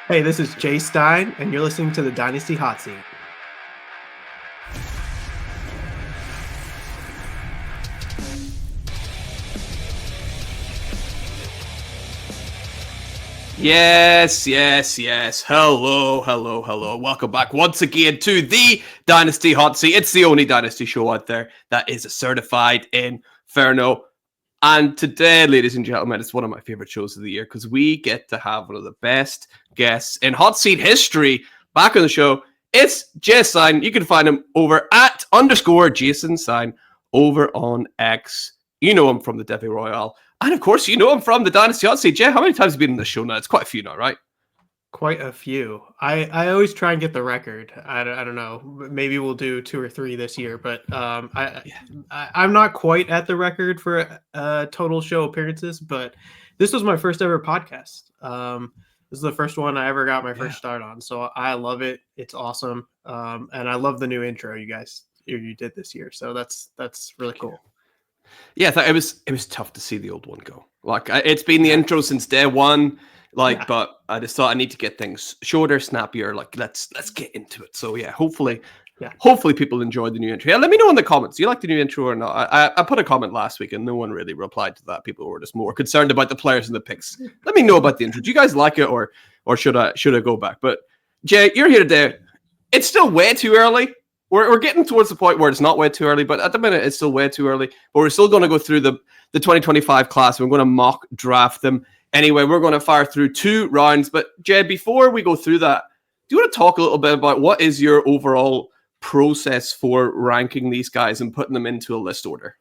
Hey, this is Jay Stein, and you're listening to the Dynasty Hotseat. Yes. Hello. Welcome back once again to the Dynasty Hot Seat. It's the only Dynasty show out there that is a certified Inferno. And today, ladies and gentlemen, it's one of my favorite shows of the year because we get to have one of the best guests in Hot Seat history back on the show. It's Jay Stein. You can find him over at _Jason Stein over on X. You know him from the Devi Royale. And of course, you know him from the Dynasty Hot Seat. Jay, how many times have you been in the show now? It's quite a few now, right? Quite a few. I always try and get the record. I don't know. Maybe we'll do 2 or 3 this year, but I'm not quite at the record for total show appearances. But this was my first ever podcast. This is the first one I ever got my first start on, so I love it. It's awesome, and I love the new intro you did this year. So that's really cool. Yeah, it was tough to see the old one go. Like it's been the intro since day one. But I just thought I need to get things shorter, snappier. Like let's get into it. So hopefully people enjoy the new intro. Yeah, let me know in the comments. Do you like the new intro or not? I put a comment last week and no one really replied to that. People were just more concerned about the players and the picks. Let me know about the intro. Do you guys like it or should I go back? But Jay, you're here today. It's still way too early. We're getting towards the point where it's not way too early, but at the minute it's still way too early. But we're still going to go through the 2025 class. We're going to mock draft them. Anyway, we're going to fire through 2 rounds. But Jay, before we go through that, do you want to talk a little bit about what is your overall process for ranking these guys and putting them into a list order?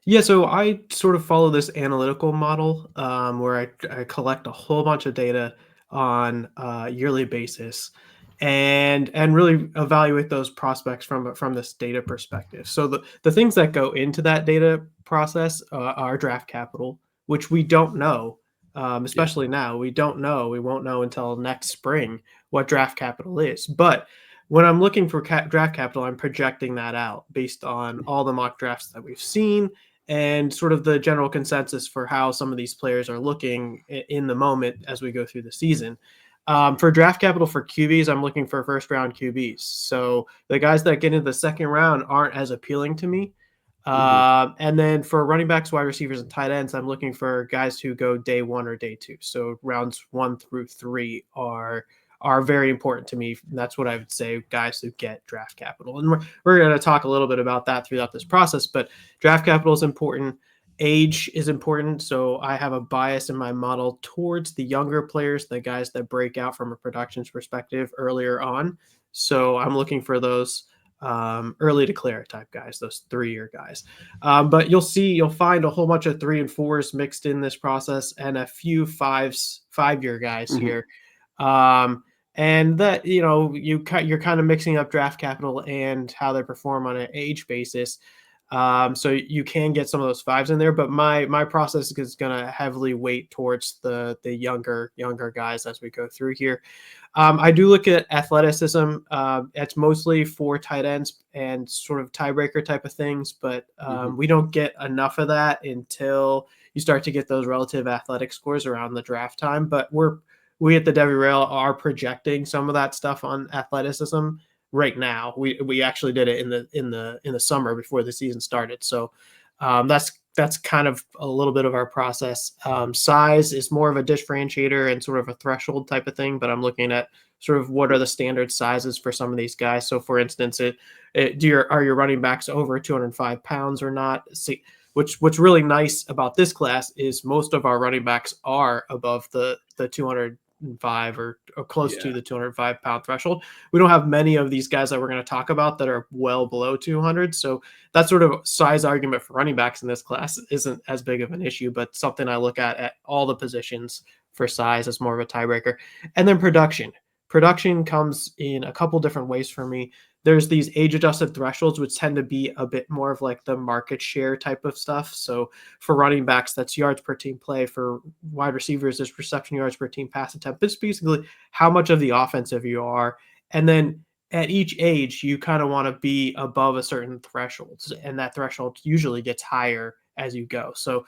Yeah, so I sort of follow this analytical model where I collect a whole bunch of data on a yearly basis and really evaluate those prospects from this data perspective. So the things that go into that data process are draft capital, which we don't know, especially now. We don't know. We won't know until next spring what draft capital is. But when I'm looking for draft capital, I'm projecting that out based on all the mock drafts that we've seen and sort of the general consensus for how some of these players are looking in the moment as we go through the season. For draft capital for QBs, I'm looking for first round QBs. So the guys that get into the second round aren't as appealing to me. And then for running backs, wide receivers, and tight ends, I'm looking for guys who go day 1 or day 2. So rounds 1 through 3 are very important to me. And that's what I would say, guys who get draft capital. And we're going to talk a little bit about that throughout this process, but draft capital is important. Age is important. So I have a bias in my model towards the younger players, the guys that break out from a productions perspective earlier on. So I'm looking for those early declare type guys, those 3-year guys. But you'll find a whole bunch of 3 and 4s mixed in this process and a few 5-year guys here. And that, you're kind of mixing up draft capital and how they perform on an age basis. So you can get some of those 5s in there, but my process is going to heavily weight towards the younger guys as we go through here. I do look at athleticism. It's mostly for tight ends and sort of tiebreaker type of things, but we don't get enough of that until you start to get those relative athletic scores around the draft time. But we at the Devi Rail are projecting some of that stuff on athleticism right now. We actually did it in the summer before the season started. So that's kind of a little bit of our process. Size is more of a differentiator and sort of a threshold type of thing, but I'm looking at sort of what are the standard sizes for some of these guys. So for instance, are your running backs over 205 pounds or not? See, what's really nice about this class is most of our running backs are above the 205 or close to the 205 pound threshold. We don't have many of these guys that we're going to talk about that are well below 200. So that sort of size argument for running backs in this class isn't as big of an issue, but something I look at all the positions for size as more of a tiebreaker. And then production. Production comes in a couple different ways for me. There's these age-adjusted thresholds, which tend to be a bit more of like the market share type of stuff. So for running backs, that's yards per team play. For wide receivers, there's reception yards per team pass attempt. It's basically how much of the offensive you are. And then at each age, you kind of want to be above a certain threshold. And that threshold usually gets higher as you go. So,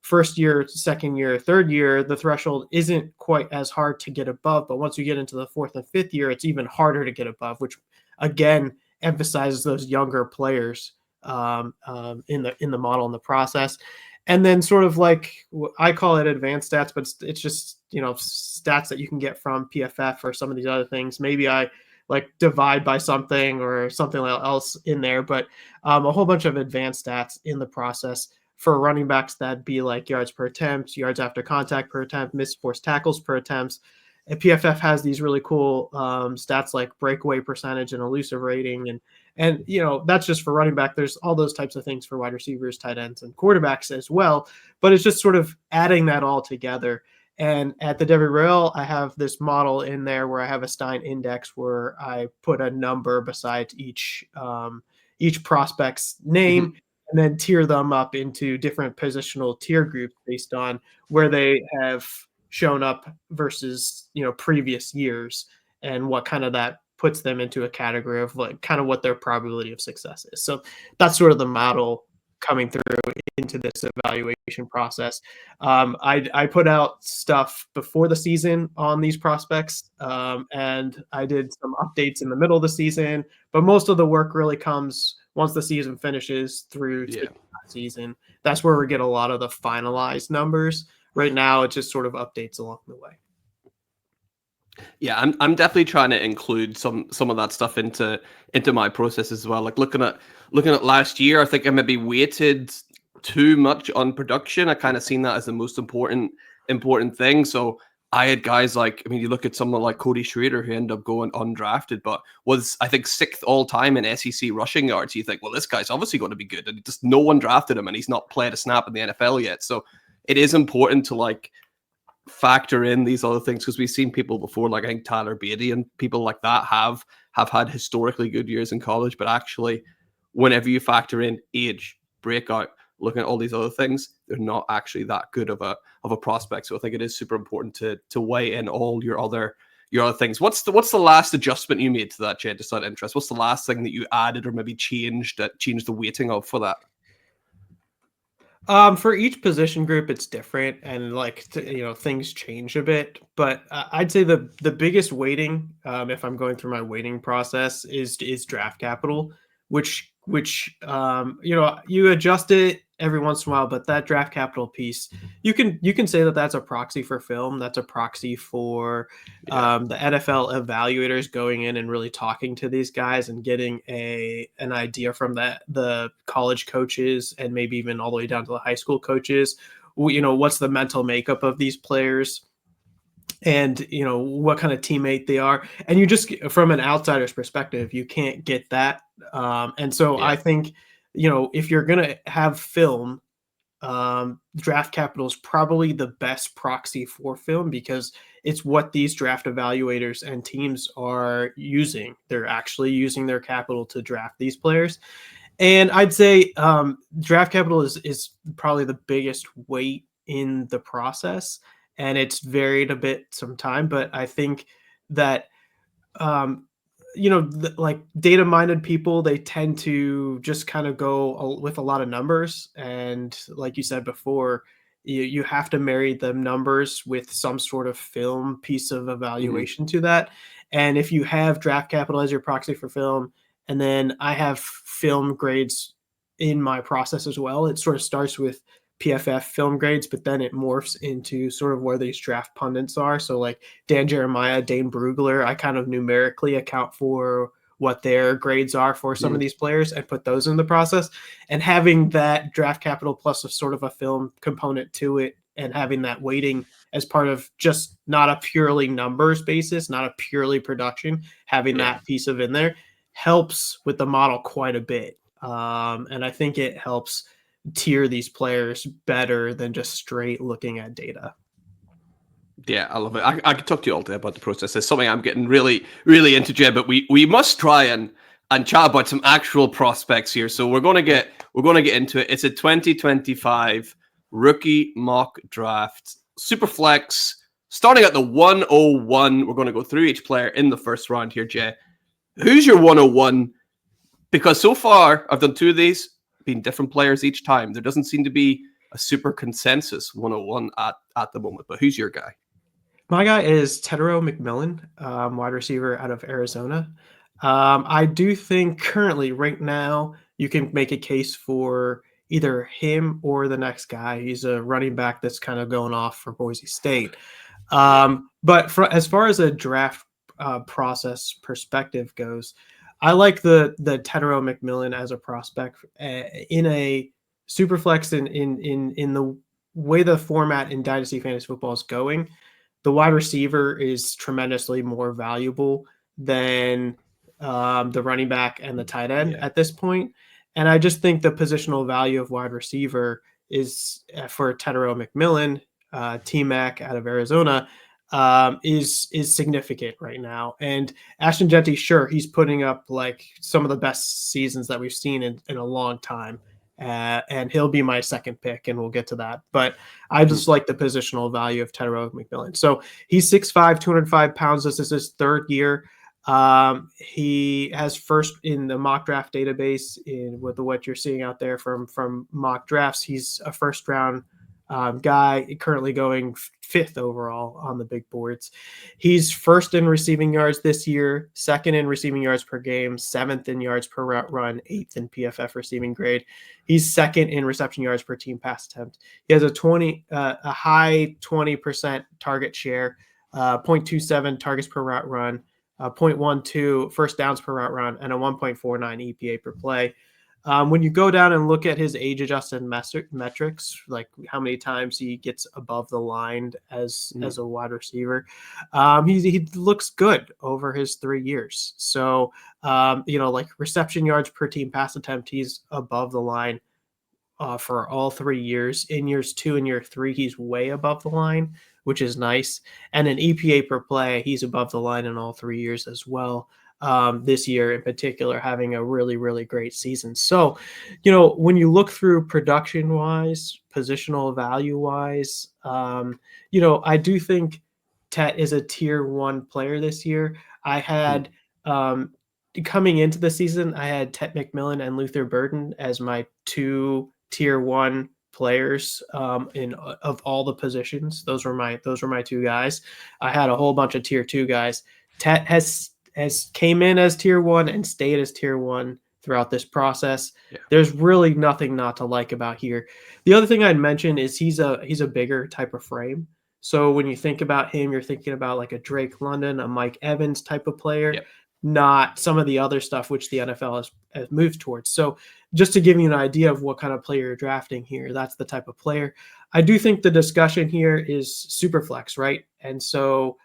first year, second year, third year, the threshold isn't quite as hard to get above. But once you get into the fourth and fifth year, it's even harder to get above, which again emphasizes those younger players in the model, in the process. And then sort of like, I call it advanced stats, but it's just, stats that you can get from PFF or some of these other things. Maybe I like divide by something or something else in there, but a whole bunch of advanced stats in the process for running backs. That'd be like yards per attempt, yards after contact per attempt, missed forced tackles per attempt. And PFF has these really cool stats like breakaway percentage and elusive rating. And that's just for running back. There's all those types of things for wide receivers, tight ends, and quarterbacks as well. But it's just sort of adding that all together. And at the Debbie Rail, I have this model in there where I have a Stein index where I put a number beside each prospect's name, and then tier them up into different positional tier groups based on where they have shown up versus previous years, and what kind of that puts them into a category of like kind of what their probability of success is. So that's sort of the model coming through into this evaluation process. I put out stuff before the season on these prospects, and I did some updates in the middle of the season, but most of the work really comes once the season finishes through to the season. That's where we get a lot of the finalized numbers. Right now, it just sort of updates along the way. Yeah, I'm definitely trying to include some of that stuff into my process as well. Like looking at last year, I think I maybe weighted too much on production. I kind of seen that as the most important thing. So I had guys like, you look at someone like Cody Schrader, who ended up going undrafted, but was, I think, 6th all time in SEC rushing yards. You think, well, this guy's obviously going to be good, and just no one drafted him, and he's not played a snap in the NFL yet. So it is important to like factor in these other things, because we've seen people before, like I think Tyler Beatty and people like that have had historically good years in college, but actually whenever you factor in age, breakout, looking at all these other things, they're not actually that good of a prospect. So I think it is super important to weigh in all your other things. What's the last adjustment you made to that, Jay, just out of interest? What's the last thing that you added or maybe changed the weighting of for that? For each position group, it's different, and like things change a bit. But I'd say the biggest weighting, if I'm going through my weighting process, is draft capital, which you adjust it every once in a while. But that draft capital piece, you can say that's a proxy for film. That's a proxy for the NFL evaluators going in and really talking to these guys and getting an idea from the college coaches, and maybe even all the way down to the high school coaches. What's the mental makeup of these players, and what kind of teammate they are. And you just, from an outsider's perspective, you can't get that. And so I think if you're gonna have film, draft capital is probably the best proxy for film, because it's what these draft evaluators and teams are using. They're actually using their capital to draft these players. And I'd say draft capital is probably the biggest weight in the process, and it's varied a bit sometime. But I think that like data-minded people, they tend to just kind of go with a lot of numbers. And like you said before, you have to marry the numbers with some sort of film piece of evaluation to that. And if you have draft capital as your proxy for film, and then I have film grades in my process as well, it sort of starts with PFF film grades, but then it morphs into sort of where these draft pundits are. So like Dan Jeremiah, Dane Brugler, I kind of numerically account for what their grades are for some of these players and put those in the process. And having that draft capital plus a sort of a film component to it, and having that weighting as part of just not a purely numbers basis, not a purely production, having that piece of in there helps with the model quite a bit. And I think it helps tier these players better than just straight looking at data. Yeah, I love it. I could talk to you all day about the process. It's something I'm getting really, really into, Jay, but we must try and chat about some actual prospects here. So we're gonna get into it. It's a 2025 rookie mock draft, Superflex, starting at the 101. We're gonna go through each player in the first round here, Jay. Who's your 101? Because so far I've done two of these. been different players each time. There doesn't seem to be a super consensus 101 at the moment. But who's your guy? My guy is Tet MacMillan, wide receiver out of Arizona. I do think currently, right now, you can make a case for either him or the next guy. He's a running back that's kind of going off for Boise State. But as far as a draft process perspective goes, I like the Tet MacMillan as a prospect in a Superflex in the way the format in Dynasty Fantasy Football is going. The wide receiver is tremendously more valuable than the running back and the tight end at this point. And I just think the positional value of wide receiver is for Tet MacMillan, T-Mac out of Arizona, is significant right now. And Ashton Jeanty, sure, he's putting up like some of the best seasons that we've seen in a long time. And he'll be my second pick, and we'll get to that. But I just like the positional value of Tet MacMillan. So he's 6'5", 205 pounds. This is his third year. He has first in the mock draft database with what you're seeing out there from mock drafts. He's a first round guy, currently going 5th overall on the big boards. He's first in receiving yards this year, second in receiving yards per game, 7th in yards per route run, 8th in PFF receiving grade. He's second in reception yards per team pass attempt. He has a high 20% target share, 0.27 targets per route run, 0.12 first downs per route run, and a 1.49 EPA per play. When you go down and look at his age-adjusted metrics, like how many times he gets above the line as a wide receiver, he looks good over his 3 years. So, like reception yards per team pass attempt, he's above the line for all 3 years. In years 2 and year 3, he's way above the line, which is nice. And an EPA per play, he's above the line in all 3 years as well. This year in particular, having a really, really great season. So, when you look through production wise, positional value wise, I do think Tet is a tier 1 player this year. I had, coming into the season, I had Tet MacMillan and Luther Burden as my 2 tier 1 players of all the positions. Those were my 2 guys. I had a whole bunch of tier 2 guys. Tet has came in as tier 1 and stayed as tier 1 throughout this process. Yeah. There's really nothing not to like about here. The other thing I'd mention is he's a bigger type of frame. So when you think about him, you're thinking about like a Drake London, a Mike Evans type of player, not some of the other stuff which the NFL has moved towards. So just to give you an idea of what kind of player you're drafting here, that's the type of player. I do think the discussion here is Superflex, right? And so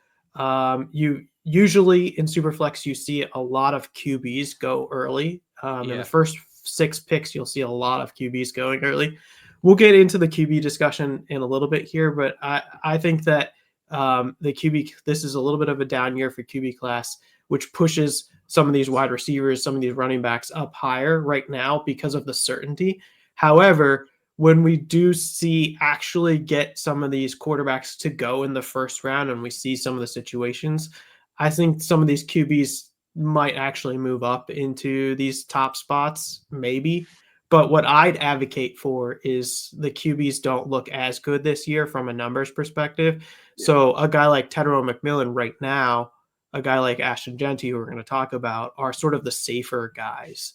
you usually in Superflex, you see a lot of QBs go early. In the first 6 picks, you'll see a lot of QBs going early. We'll get into the QB discussion in a little bit here, but I think that this is a little bit of a down year for QB class, which pushes some of these wide receivers, some of these running backs up higher right now because of the certainty. However, when we do see actually get some of these quarterbacks to go in the first round and we see some of the situations, I think some of these QBs might actually move up into these top spots, maybe. But what I'd advocate for is the QBs don't look as good this year from a numbers perspective. Yeah. So a guy like Tet MacMillan right now, a guy like Ashton Jeanty, who we're going to talk about, are sort of the safer guys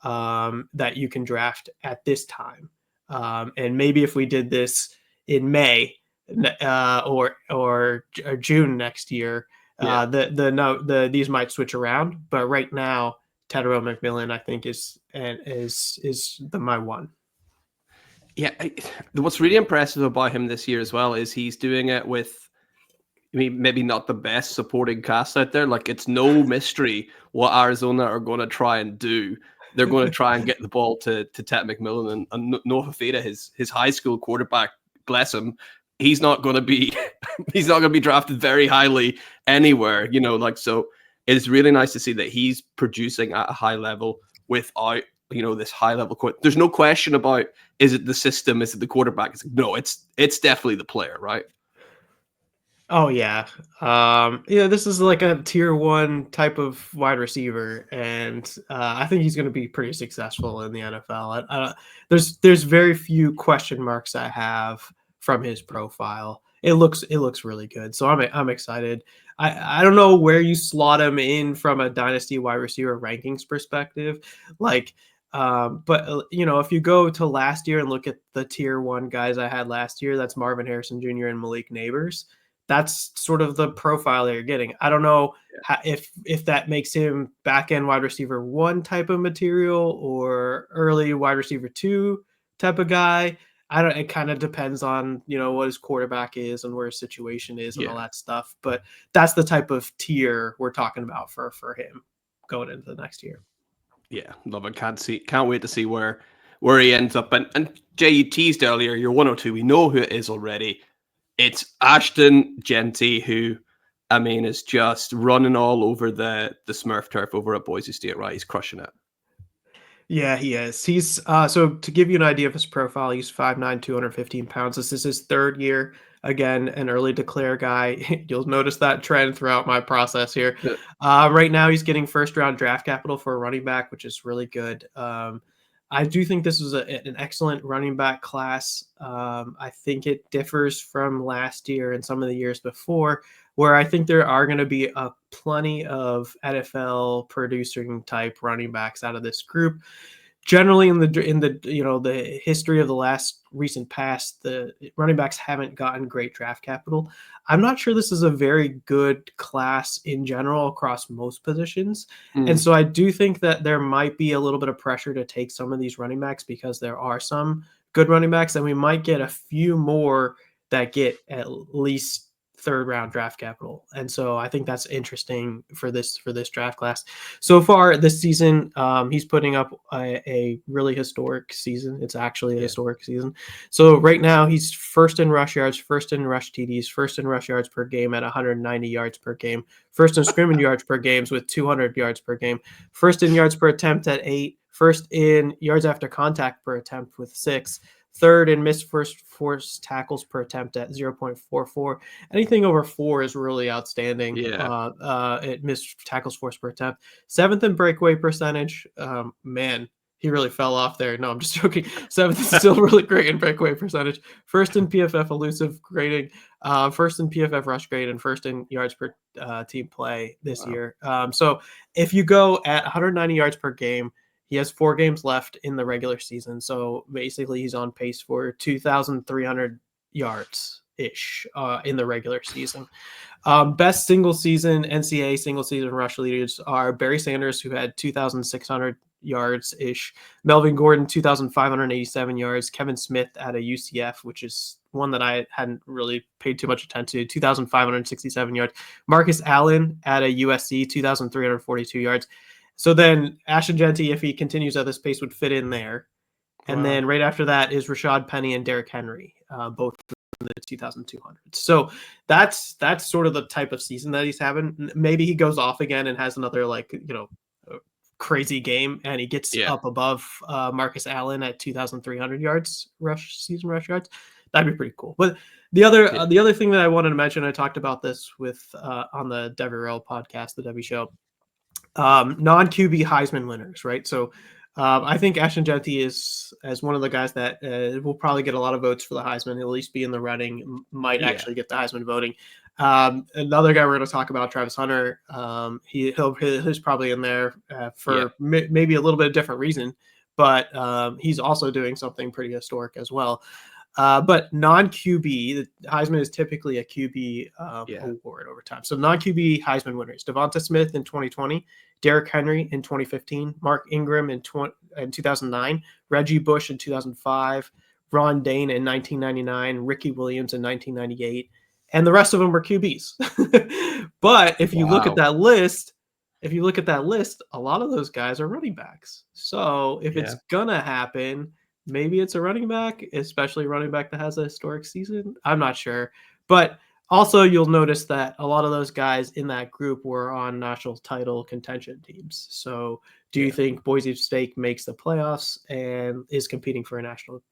that you can draft at this time. And maybe if we did this in May or June next year, these might switch around. But right now, Tet MacMillan, I think, is my one. Yeah, what's really impressive about him this year as well is he's doing it with, maybe not the best supporting cast out there. Like, it's no mystery what Arizona are going to try and do. They're going to try and get the ball to Tet MacMillan, and Noah Fafita, his high school quarterback, bless him, he's not going to be drafted very highly anywhere. So it's really nice to see that he's producing at a high level without this high level. There's no question about, is it the system, is it the quarterback? No, it's definitely the player, right? Oh yeah. Yeah, this is like a tier one type of wide receiver, and I think he's going to be pretty successful in the NFL. There's very few question marks I have from his profile. It looks really good, so I'm excited. I don't know where you slot him in from a dynasty wide receiver rankings perspective, like. But if you go to last year and look at the tier one guys I had last year, that's Marvin Harrison Jr. and Malik Neighbors. That's sort of the profile that you're getting. I don't know if that makes him back end wide receiver one type of material or early wide receiver two type of guy. I don't. It kind of depends on what his quarterback is and where his situation is and all Yeah. that stuff. But that's the type of tier we're talking about for him going into the next year. Yeah, love it. Can't wait to see where he ends up. And Jay, you teased earlier, you're 102. We know who it is already. It's Ashton Jeanty, who I mean is just running all over the Smurf turf over at Boise State, right? He's crushing it. Yeah, he is. He's so to give you an idea of his profile, he's 5'9", 215 pounds. This is his third year. Again, an early declare guy. You'll notice that trend throughout my process here. Yeah. Right now, he's getting first round draft capital for a running back, which is really good. I do think this is an excellent running back class. I think it differs from last year and some of the years before, where I think there are going to be plenty of NFL producing type running backs out of this group. Generally, in the history of the last recent past, the running backs haven't gotten great draft capital. I'm not sure this is a very good class in general across most positions. And so I do think that there might be a little bit of pressure to take some of these running backs because there are some good running backs, and we might get a few more that get at least third round draft capital. And so I think that's interesting for this draft class. So far this season, he's putting up a really historic season. It's actually a historic season. So right now he's first in rush yards, first in rush TDs, first in rush yards per game at 190 yards per game, first in scrimmage yards per games with 200 yards per game, first in yards per attempt at 8, first in yards after contact per attempt with 6, third in missed first force tackles per attempt at 0.44. Anything over 4 is really outstanding. Yeah. It missed tackles force per attempt. Seventh in breakaway percentage. Man, he really fell off there. No, I'm just joking. Seventh is still really great in breakaway percentage. First in PFF elusive grading. First in PFF rush grade, and first in yards per team play this year. So if you go at 190 yards per game, he has 4 games left in the regular season. So basically he's on pace for 2,300 yards ish in the regular season. Best single season NCAA single season rush leaders are Barry Sanders, who had 2,600 yards ish, Melvin Gordon 2,587 yards, Kevin Smith at a UCF, which is one that I hadn't really paid too much attention to, 2,567 yards, Marcus Allen at a USC 2,342 yards. So then Ashton Jeanty, if he continues at this pace, would fit in there. And then right after that is Rashad Penny and Derrick Henry, both in the 2,200. So that's sort of the type of season that he's having. Maybe he goes off again and has another crazy game, and he gets up above Marcus Allen at 2,300 yards rush yards. That'd be pretty cool. But the other thing that I wanted to mention, I talked about this with on the Debbie Rell podcast, the Debbie Show. Non-QB Heisman winners, right? So I think Ashton Jeanty is as one of the guys that will probably get a lot of votes for the Heisman. He'll at least be in the running, might actually get the Heisman voting. Another guy we're going to talk about, Travis Hunter, he's probably in there for maybe a little bit of different reason, but he's also doing something pretty historic as well. But non-QB, the Heisman is typically a QB award over time. So non-QB Heisman winners: Devonta Smith in 2020, Derrick Henry in 2015, Mark Ingram in 2009, Reggie Bush in 2005, Ron Dane in 1999, Ricky Williams in 1998, and the rest of them were QBs. But if you look at that list, a lot of those guys are running backs. So if it's gonna happen, maybe it's a running back, especially a running back that has a historic season. I'm not sure. But also you'll notice that a lot of those guys in that group were on national title contention teams. So do you think Boise State makes the playoffs and is competing for a national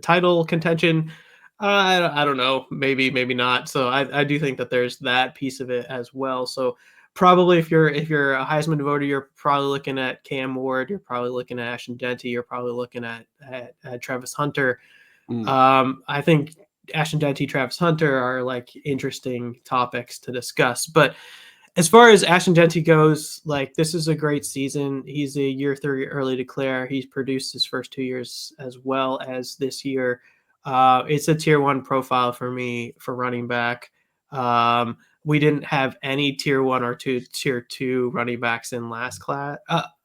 title contention? I don't know, maybe not. So I do think that there's that piece of it as well. So probably if you're a Heisman voter, you're probably looking at Cam Ward, you're probably looking at Ashton Jeanty, you're probably looking at Travis Hunter. Mm. I think Ashton Jeanty, Travis Hunter are like interesting topics to discuss. But as far as Ashton Jeanty goes, like this is a great season. He's a year 3 early declare. He's produced his first 2 years as well as this year. It's a tier 1 profile for me for running back. We didn't have any tier 1 or tier 2 running backs in last class.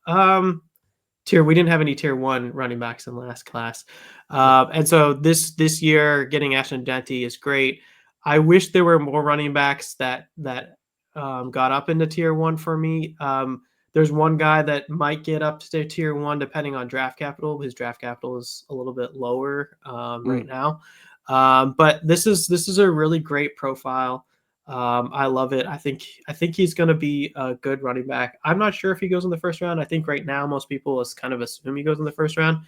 We didn't have any tier 1 running backs in last class. And so this year getting Ashton Jeanty is great. I wish there were more running backs that got up into tier 1 for me. There's one guy that might get up to tier 1 depending on draft capital. His draft capital is a little bit lower right now. But this is a really great profile. I love it. I think he's going to be a good running back. I'm not sure if he goes in the first round. I think right now most people kind of assume he goes in the first round.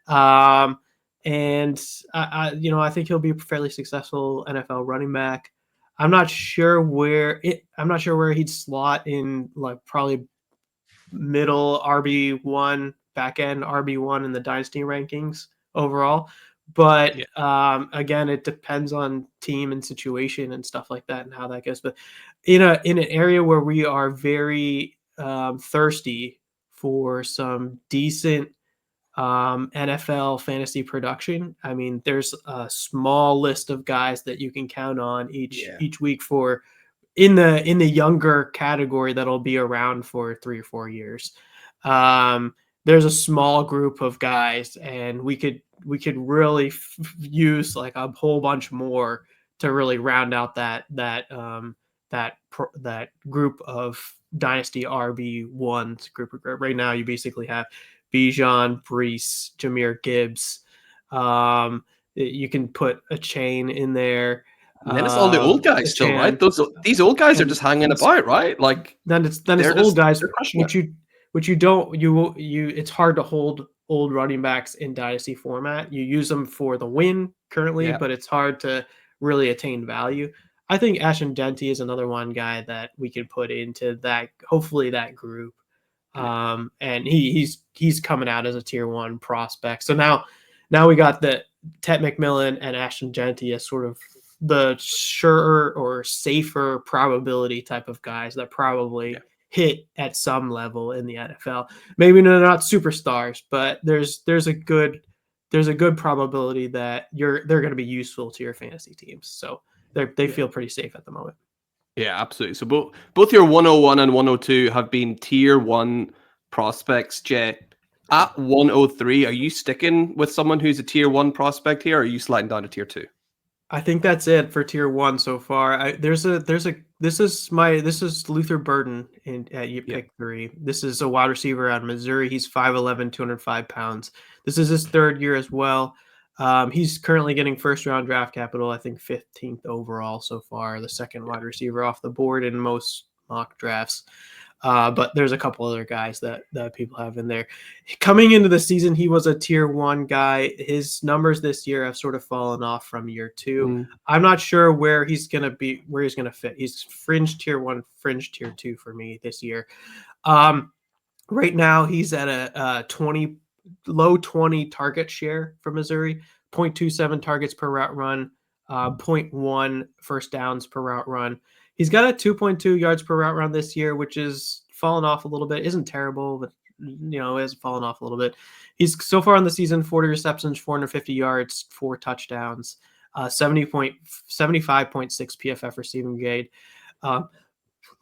And I think he'll be a fairly successful NFL running back. I'm not sure where he'd slot in, like probably middle RB1, back end RB1 in the dynasty rankings overall. But again, it depends on team and situation and stuff like that and how that goes. But in an area where we are very thirsty for some decent NFL fantasy production, I mean, there's a small list of guys that you can count on each week for in the younger category that'll be around for 3 or 4 years. There's a small group of guys, and we could really use like a whole bunch more to really round out that group of dynasty RB1s group. Right now, you basically have Bijan, Brees, Jahmyr Gibbs. You can put a chain in there. And then it's all the old guys still, right? These old guys are just hanging about, right? Like then it's old guys, which you don't it's hard to hold old running backs in dynasty format. You use them for the win currently, but it's hard to really attain value. I think Ashton Jeanty is another one guy that we could put into that, hopefully that group. And he's coming out as a tier 1 prospect. So now we got the Tet MacMillan and Ashton Jeanty as sort of the surer or safer probability type of guys that probably hit at some level in the NFL. Maybe they're not superstars, but there's a good probability that they're going to be useful to your fantasy teams. So they feel pretty safe at the moment. Yeah, absolutely. So both your 101 and 102 have been tier 1 prospects, Jay. At 103, are you sticking with someone who's a tier 1 prospect here, or are you sliding down to tier 2? I think that's it for tier 1 so far. This is Luther Burden at pick 3. This is a wide receiver out of Missouri. He's 5'11", 205 pounds. This is his 3rd year as well. He's currently getting first round draft capital, I think 15th overall so far, the second wide receiver off the board in most mock drafts. But there's a couple other guys that people have in there. Coming into the season, he was a tier 1 guy. His numbers this year have sort of fallen off from year 2. I'm not sure where he's going to fit. He's fringe tier 1, fringe tier 2 for me this year. Right now he's at a low 20 target share for Missouri, 0.27 targets per route run, 0.1 first downs per route run. He's got a 2.2 yards per route run this year, which is fallen off a little bit. Isn't terrible, but it has fallen off a little bit. He's so far in the season, 40 receptions, 450 yards, 4 touchdowns, 75.6 PFF receiving grade.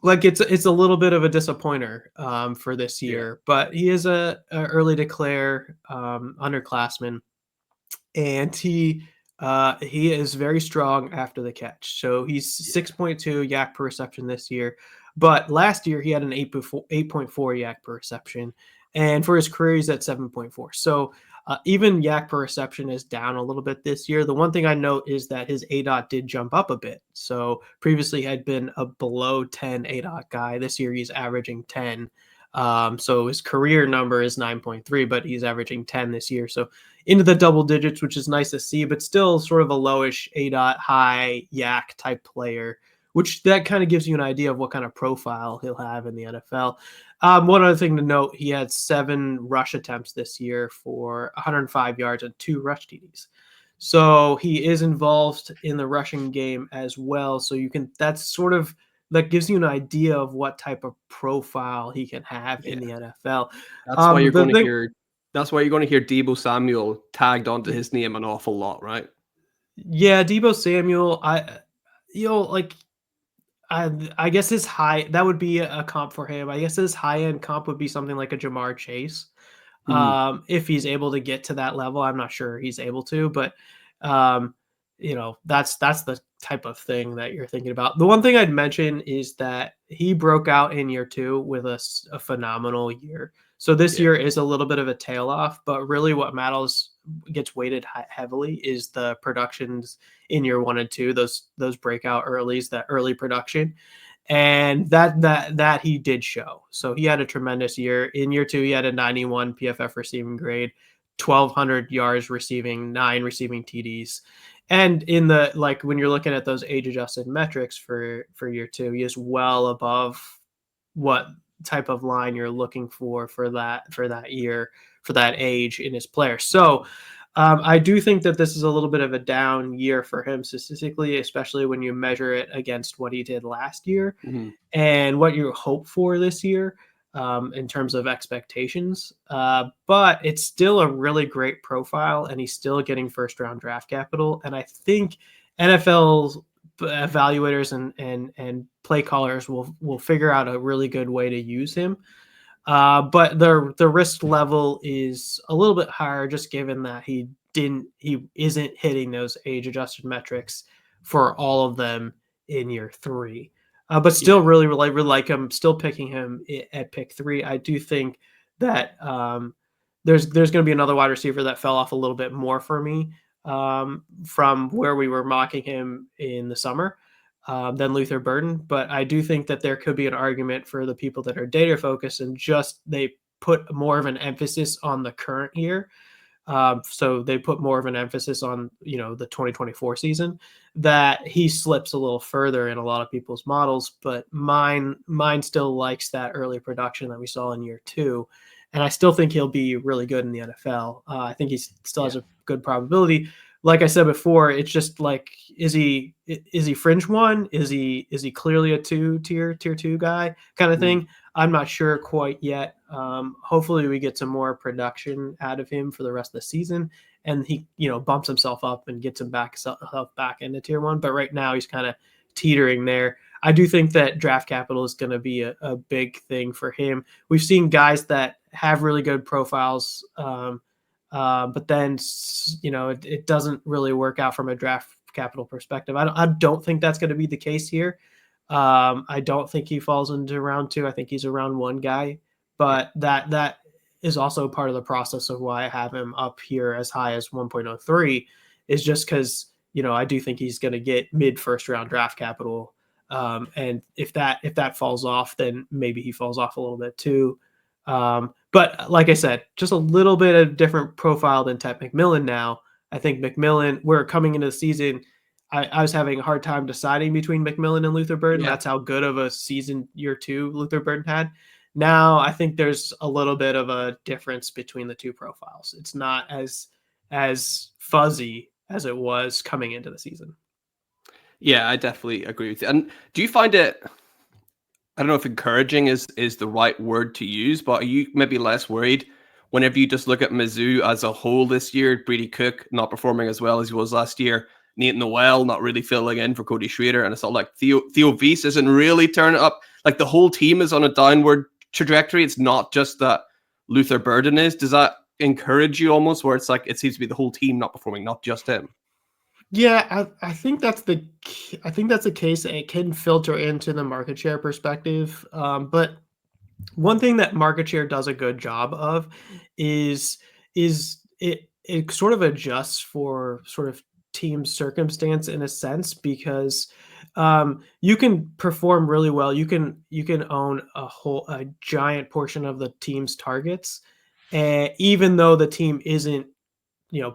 It's a little bit of a disappointer for this year, but he is a early declare underclassman, and he is very strong after the catch. So he's 6.2 yak per reception this year, but last year he had an 8.4 yak per reception, and for his career he's at 7.4. So even yak per reception is down a little bit this year. The one thing I note is that his ADOT did jump up a bit. So previously had been a below 10 ADOT guy. This year he's averaging 10. So his career number is 9.3, but he's averaging 10 this year. So into the double digits, which is nice to see, but still sort of a lowish ADOT high yak type player, which that kind of gives you an idea of what kind of profile he'll have in the NFL. One other thing to note, he had 7 rush attempts this year for 105 yards and 2 rush TDs. So he is involved in the rushing game as well. So that gives you an idea of what type of profile he can have in the NFL. That's why you're The going to thing, hear. That's why you're going to hear Deebo Samuel tagged onto his name an awful lot, right? yeah, Deebo Samuel, I guess his high that would be a comp for him. I guess his high end comp would be something like a Jamar Chase. Mhm. If he's able to get to that level, I'm not sure he's able to, but um, that's the type of thing that you're thinking about. The one thing I'd mention is that he broke out in year 2 with a phenomenal year. So this Yeah. year is a little bit of a tail off, but really what matters gets weighted heavily is the productions in year 1 and 2, those breakout earlies, that early production. And that he did show. So he had a tremendous year. In year 2, he had a 91 PFF receiving grade, 1,200 yards receiving, 9 receiving TDs. And in the when you're looking at those age adjusted metrics for year 2, he is well above what type of line you're looking for that year, for that age in his player. So I do think that this is a little bit of a down year for him statistically, especially when you measure it against what he did last year Mhm. and what you hope for this year in terms of expectations. But it's still a really great profile, and he's still getting first round draft capital. And I think NFL evaluators and play callers will figure out a really good way to use him. But the risk level is a little bit higher, just given that he isn't hitting those age adjusted metrics for all of them in year 3. But still, Yeah. really like him. Still picking him at pick 3. I do think that there's going to be another wide receiver that fell off a little bit more for me from where we were mocking him in the summer than Luther Burden. But I do think that there could be an argument for the people that are data focused and just they put more of an emphasis on the current year. So they put more of an emphasis on, the 2024 season, that he slips a little further in a lot of people's models. But mine still likes that early production that we saw in year 2. And I still think he'll be really good in the NFL. I think he still has Yeah. a good probability. Like I said before, it's just like, is he fringe one? Is he clearly a tier 2 guy kind of Mhm. thing? I'm not sure quite yet. Hopefully we get some more production out of him for the rest of the season, and he, bumps himself up and gets him back into tier 1. But right now he's kind of teetering there. I do think that draft capital is going to be a big thing for him. We've seen guys that have really good profiles, but then it doesn't really work out from a draft capital perspective. I don't think that's going to be the case here. I don't think he falls into round 2. I think he's a round 1 guy, Yeah. but that is also part of the process of why I have him up here as high as 1.03, is just because I do think he's going to get mid first round draft capital. And if that falls off, then maybe he falls off a little bit too. But like I said, just a little bit of different profile than Tet MacMillan now. I think MacMillan, we're coming into the season, I was having a hard time deciding between MacMillan and Luther Burden. Yeah. That's how good of a season year 2 Luther Burden had. Now I think there's a little bit of a difference between the two profiles. It's not as fuzzy as it was coming into the season. Yeah, I definitely agree with you. And do you find it? I don't know if encouraging is the right word to use, but are you maybe less worried whenever you just look at Mizzou as a whole this year? Brady Cook not performing as well as he was last year. Nate Noel not really filling in for Cody Schrader, and it's not like Theo Weiss isn't really turning up. Like the whole team is on a downward trajectory. It's not just that Luther Burden is. Does that encourage you almost, where it's like it seems to be the whole team not performing, not just him? Yeah, I think that's the case. It can filter into the market share perspective, but one thing that market share does a good job of is it sort of adjusts for sort of team circumstance in a sense, because You can perform really well. You can own a giant portion of the team's targets, and even though the team isn't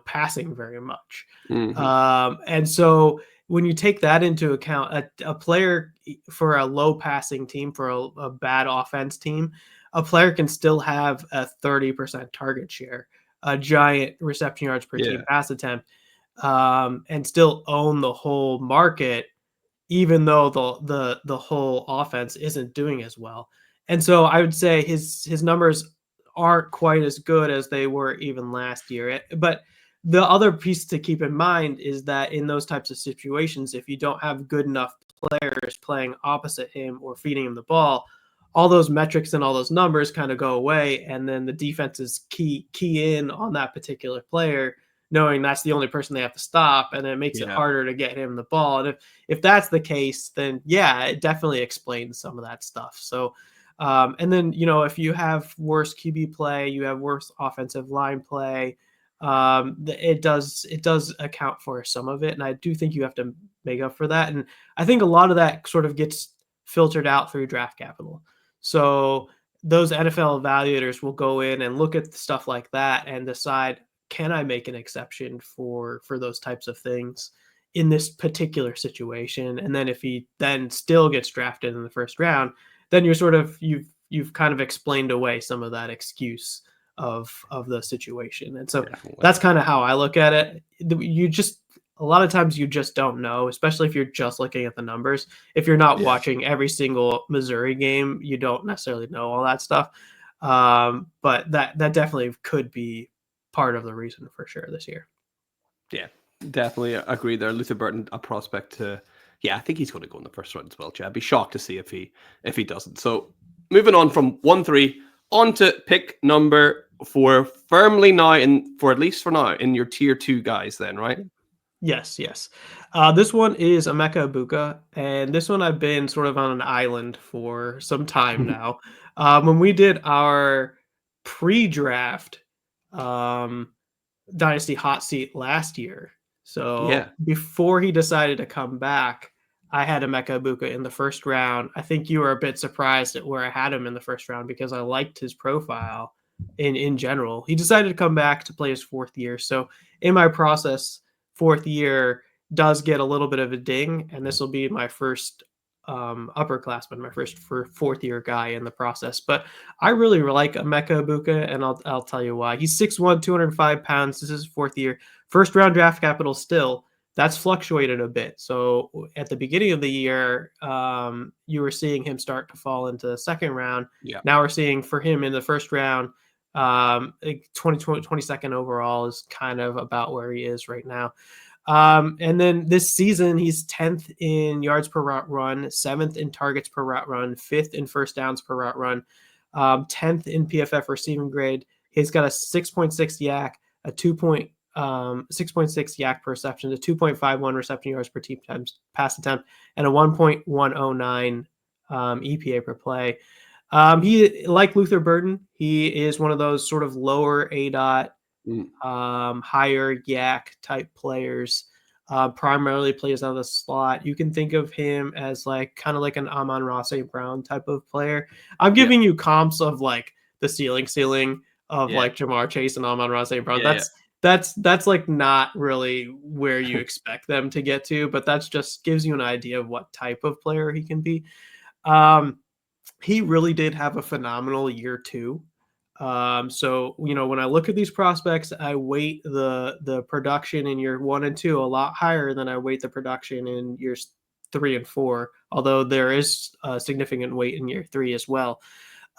passing very much. Mhm. And so when you take that into account, a player for a low passing team, for a bad offense team, a player can still have a 30% target share, a giant reception yards per Yeah. team pass attempt, and still own the whole market, even though the whole offense isn't doing as well. And so I would say his numbers aren't quite as good as they were even last year. But the other piece to keep in mind is that in those types of situations, if you don't have good enough players playing opposite him or feeding him the ball, all those metrics and all those numbers kind of go away, and then the defenses key in on that particular player, knowing that's the only person they have to stop, and it makes it Yeah. harder to get him the ball. And if that's the case, then yeah, it definitely explains some of that stuff. So, and then if you have worse QB play, you have worse offensive line play. It does account for some of it, and I do think you have to make up for that. And I think a lot of that sort of gets filtered out through draft capital. So those NFL evaluators will go in and look at stuff like that and decide, can I make an exception for those types of things in this particular situation? And then if he then still gets drafted in the first round, then you've kind of explained away some of that excuse of the situation. And so Definitely. that's kind of how I look at it. You just a lot of times you just don't know, especially if you're just looking at the numbers. If you're not Yeah. watching every single Missouri game, you don't necessarily know all that stuff. But that definitely could be part of the reason for sure this year. Yeah, definitely agree there. Luther Burton, a prospect to, yeah, I think he's going to go in the first round as well. I'd be shocked to see if he doesn't. So moving on from 1-3 on to pick number 4, firmly now for at least for now in your tier 2 guys. Then right? Yes. This one is Emeka Ibuka, and this one I've been sort of on an island for some time now. When we did our pre-draft Dynasty Hotseat last year, Yeah, so before he decided to come back, I had Emeka Ibuka in the first round. I think you were a bit surprised at where I had him in the first round because I liked his profile in general. He decided to come back to play his fourth year, so in my process, fourth year does get a little bit of a ding, and this will be my first upperclassman, my first fourth year guy in the process. But I really like Emeka Ibuka, and I'll tell you why. He's 6'1", 205 pounds. This is his fourth year, first round draft capital still. That's fluctuated a bit. So at the beginning of the year, you were seeing him start to fall into the second round. yeah. Now we're seeing for him in the first round, 22nd overall is kind of about where he is right now. And then this season, he's 10th in yards per route run, 7th in targets per route run, 5th in first downs per route run, 10th in PFF receiving grade. He's got a 6.6 yak, a 6.6 yak per reception, a 2.51 reception yards per team times pass attempt, and a 1.109 EPA per play. He, like Luther Burton, he is one of those sort of lower ADOT, Mm. higher yak type players. Primarily plays out of the slot. You can think of him as kind of like an Amon-Ra St. Brown type of player. I'm Yeah. giving you comps of the ceiling of Yeah. Jamar Chase and Amon-Ra St. Brown. Yeah, That's not really where you expect them to get to, but that's just gives you an idea of what type of player he can be. He really did have a phenomenal year 2. So when I look at these prospects, I weight the production in year 1 and 2 a lot higher than I weight the production in years 3 and 4. Although there is a significant weight in year 3 as well.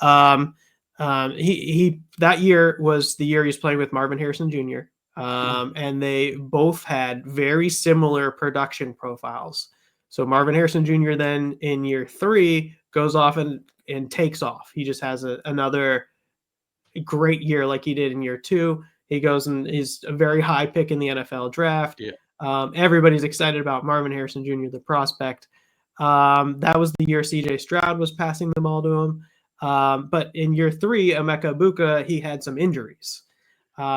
He that year was the year he's playing with Marvin Harrison Jr. And they both had very similar production profiles. So Marvin Harrison Jr. then in year 3 goes off and takes off. He just has another great year like he did in year 2. He goes and is a very high pick in the NFL draft. yeah. Everybody's excited about Marvin Harrison Jr., the prospect. That was the year CJ Stroud was passing the ball to him. But in year 3, Emeka Ibuka, he had some injuries.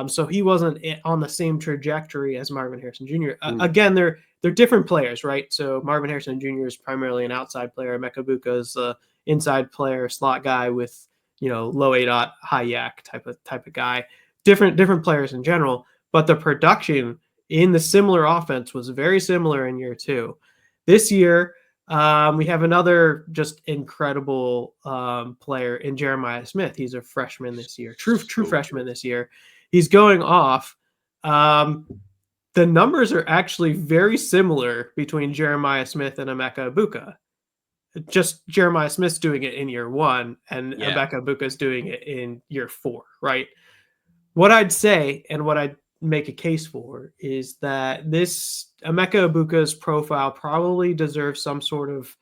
So he wasn't on the same trajectory as Marvin Harrison Jr. Again, they're different players, right? So Marvin Harrison Jr. is primarily an outside player. Emeka Egbuka is an inside player, slot guy with low ADOT, high yak type of guy. Different players in general, but the production in the similar offense was very similar in year 2. This year, we have another just incredible player in Jeremiah Smith. He's a freshman this year, true freshman this year. He's going off. The numbers are actually very similar between Jeremiah Smith and Emeka Egbuka. Just Jeremiah Smith's doing it in year 1, and Emeka Egbuka's doing it in year 4, right? What I'd say, and what I'd make a case for, is that this Emeka Egbuka's profile probably deserves some sort of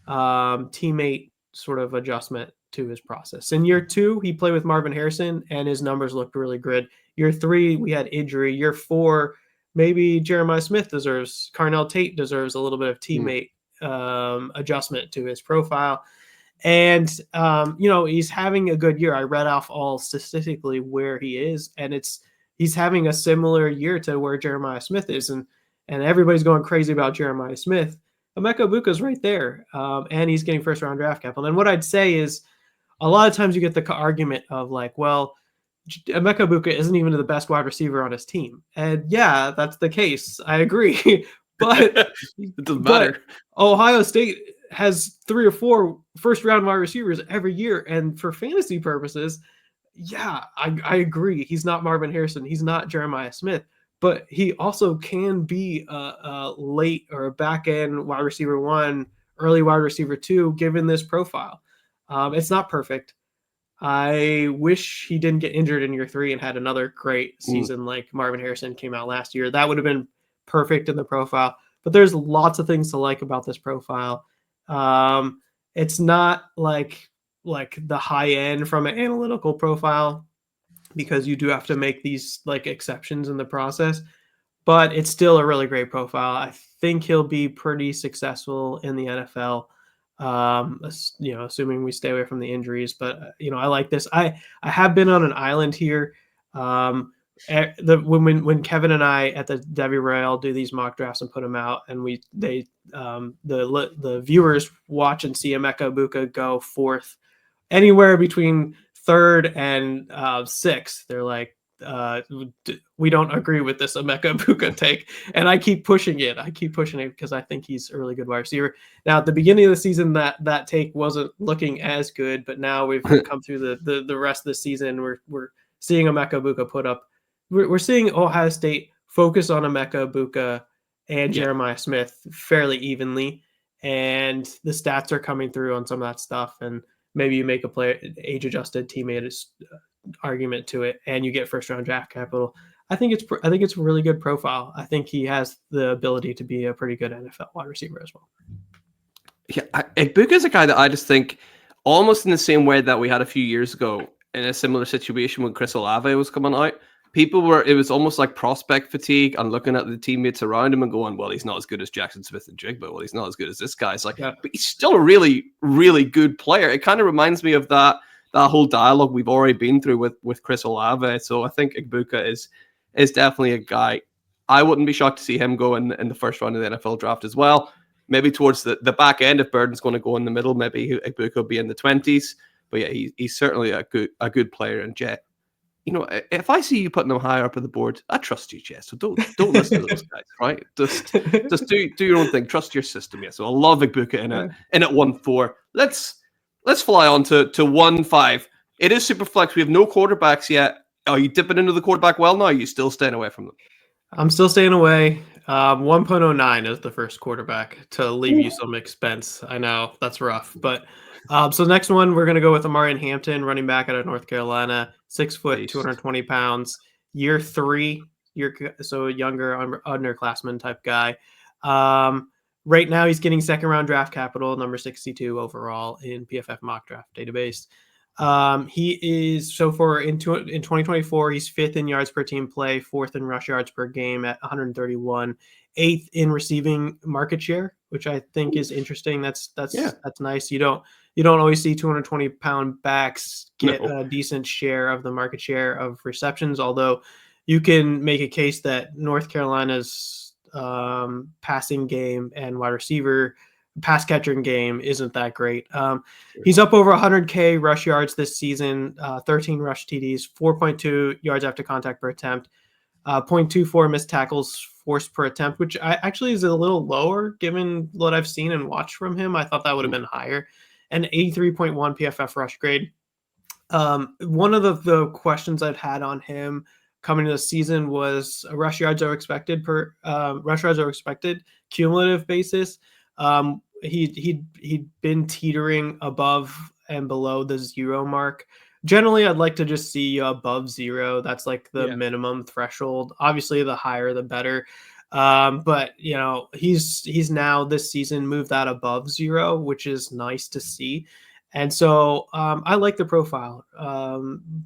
teammate sort of adjustment to his process. In year 2, he played with Marvin Harrison, and his numbers looked really good. Year 3, we had injury. Year 4, maybe Jeremiah Smith deserves, Carnell Tate deserves a little bit of teammate adjustment to his profile. And, he's having a good year. I read off all statistically where he is, and he's having a similar year to where Jeremiah Smith is. And everybody's going crazy about Jeremiah Smith. Emeka Egbuka's right there, and he's getting first-round draft capital. And what I'd say is, a lot of times you get the argument of like, well, Emeka Egbuka isn't even the best wide receiver on his team. And yeah, that's the case. I agree. But it doesn't matter. Ohio State has 3 or 4 first-round wide receivers every year. And for fantasy purposes, yeah, I agree. He's not Marvin Harrison. He's not Jeremiah Smith. But he also can be a late or a back-end wide receiver 1, early wide receiver 2, given this profile. It's not perfect. I wish he didn't get injured in year 3 and had another great season like Marvin Harrison came out last year. That would have been perfect in the profile. But there's lots of things to like about this profile. It's not like the high end from an analytical profile, because you do have to make these like exceptions in the process, but it's still a really great profile. I think he'll be pretty successful in the NFL, assuming we stay away from the injuries. But I like this. I have been on an island here. When Kevin and I at the Debbie Royale do these mock drafts and put them out, and the viewers watch and see Emeka Egbuka go 4th, anywhere between 3rd and 6th. They're like, we don't agree with this Emeka Egbuka take. And I keep pushing it. Because I think he's a really good wide receiver. Now, at the beginning of the season, that take wasn't looking as good, but now we've come through the rest of the season. We're seeing Emeka Egbuka put up. We're seeing Ohio State focus on Emeka Egbuka and Jeremiah Smith fairly evenly. And the stats are coming through on some of that stuff. And maybe you make a player age-adjusted teammate argument to it, and you get first-round draft capital. I think it's a really good profile. I think he has the ability to be a pretty good NFL wide receiver as well. Yeah, Egbuka is a guy that I just think almost in the same way that we had a few years ago in a similar situation when Chris Olave was coming out. It was almost like prospect fatigue and looking at the teammates around him and going, well, he's not as good as Jackson Smith and Jigba. Well, he's not as good as this guy. It's like, but he's still a really, really good player. It kind of reminds me of that whole dialogue we've already been through with Chris Olave. So I think Egbuka is definitely a guy. I wouldn't be shocked to see him go in the first round of the NFL draft as well. Maybe towards the back end, if Burden's going to go in the middle, maybe Egbuka will be in the 20s. But yeah, he's certainly a good player. And Jet, if I see you putting them higher up on the board, I trust you, Jess. So don't listen to those guys, right? Just do your own thing. Trust your system. Yeah. So I love Egbuka in at 1-4. Let's fly on to 1-5. It is Superflex. We have no quarterbacks yet. Are you dipping into the quarterback well now? Or are you still staying away from them? I'm still staying away. 1.09 is the first quarterback to leave you some expense. I know that's rough, but so next one we're gonna go with Amarian Hampton, running back out of North Carolina, 6 foot, 220 pounds, year 3, so a younger underclassman type guy. Right now he's getting second round draft capital, number 62 overall in PFF mock draft database. He is so far in 2024, he's 5th in yards per team play, 4th in rush yards per game at 131, 8th in receiving market share which I think is interesting. That's Yeah. nice. You don't always see 220-pound backs get No. a decent share of the market share of receptions, although you can make a case that North Carolina's passing game and wide receiver pass catching game isn't that great. He's up over 100K rush yards this season, 13 rush TDs, 4.2 yards after contact per attempt, 0.24 missed tackles forced per attempt, which actually is a little lower given what I've seen and watched from him. I thought that would have been higher. And 83.1 PFF rush grade. One of the questions I've had on him coming to the season was rush yards are expected cumulative basis. He'd been teetering above and below the 0 mark. Generally, I'd like to just see above 0. That's like the minimum threshold. Obviously, the higher, the better. But he's now this season moved that above 0, which is nice to see. And so I like the profile.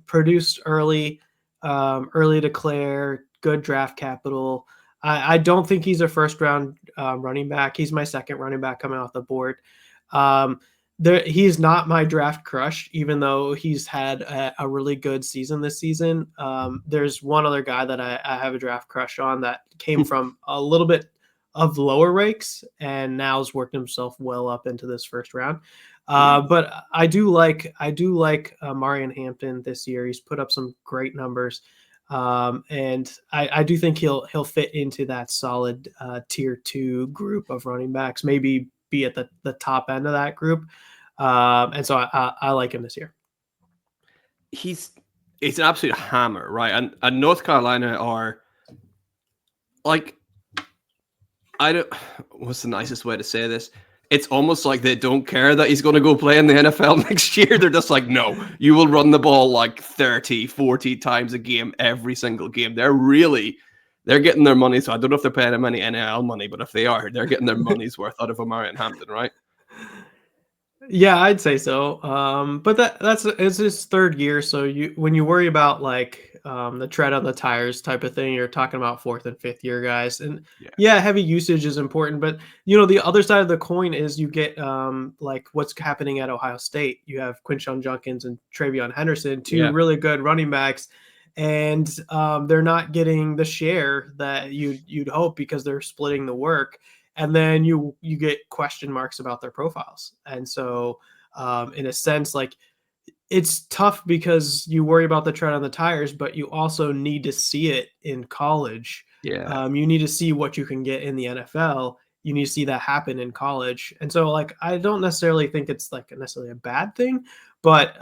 Produced early, early declare, good draft capital. I don't think he's a first round running back. He's my second running back coming off the board. He's not my draft crush, even though he's had a really good season this season. There's one other guy that I have a draft crush on that came from a little bit of lower ranks and now has worked himself well up into this first round. But I do like Marion Hampton this year. He's put up some great numbers. And I do think he'll fit into that solid tier 2 group of running backs, maybe be at the top end of that group. And so I like him this year. He's an absolute hammer, right? And North Carolina are like, what's the nicest way to say this? It's almost like they don't care that he's going to go play in the NFL next year. They're just like, no, you will run the ball like 30, 40 times a game, every single game. They're getting their money. So I don't know if they're paying him any NIL money, but if they are, they're getting their money's worth out of Marion Hampton, right? Yeah, I'd say so. But it's his third year. So when you worry about like the tread on the tires type of thing, you're talking about fourth and fifth year guys. And heavy usage is important. But the other side of the coin is you get like what's happening at Ohio State. You have Quinshon Judkins and Travion Henderson, two really good running backs. And they're not getting the share that you'd hope because they're splitting the work. And then you get question marks about their profiles. And so in a sense, like it's tough because you worry about the tread on the tires, but you also need to see it in college. Yeah. You need to see what you can get in the NFL. You need to see that happen in college. And so like, I don't necessarily think it's like necessarily a bad thing, but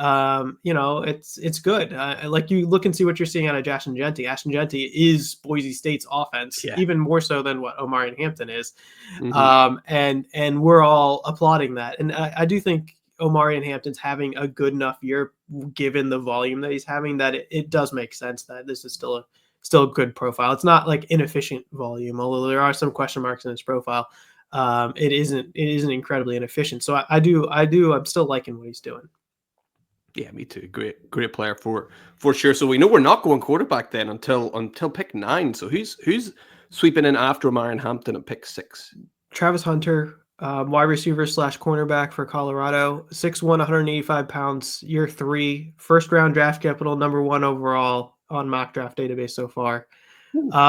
it's good. Like you look and see what you're seeing out of Ashton Jeanty. Ashton Jeanty is Boise State's offense, even more so than what Omarion Hampton is. And we're all applauding that. And I do think Omarion Hampton's having a good enough year, given the volume that he's having, that it does make sense that this is still a good profile. It's not like inefficient volume, although there are some question marks in his profile. It isn't incredibly inefficient. So I'm still liking what he's doing. Yeah, me too. Great player for sure. So we know we're not going quarterback then until pick 9. So who's sweeping in after Marion Hampton at pick 6? Travis Hunter, wide receiver / cornerback for Colorado, 6'1", 185 pounds, year 3, first round draft capital, number 1 overall on mock draft database so far.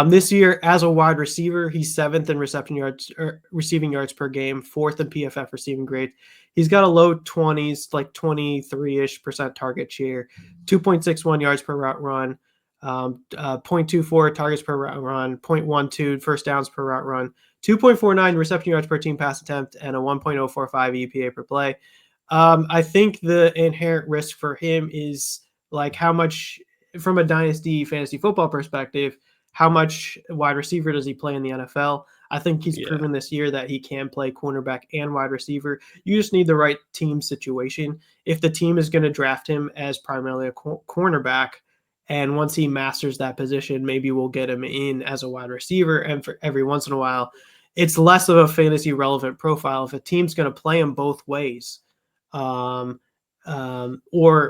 This year as a wide receiver, he's 7th in receiving yards per game, 4th in PFF receiving grade. He's got a low 20s, like 23% target share, 2.61 yards per route run, 0.24 targets per route run, 0.12 first downs per route run, 2.49 reception yards per team pass attempt, and a 1.045 EPA per play. I think the inherent risk for him is like how much, from a Dynasty Fantasy Football perspective, how much wide receiver does he play in the NFL? I think he's proven this year that he can play cornerback and wide receiver. You just need the right team situation. If the team is going to draft him as primarily a cornerback, and once he masters that position, maybe we'll get him in as a wide receiver. And for every once in a while, it's less of a fantasy relevant profile. If a team's going to play him both ways, or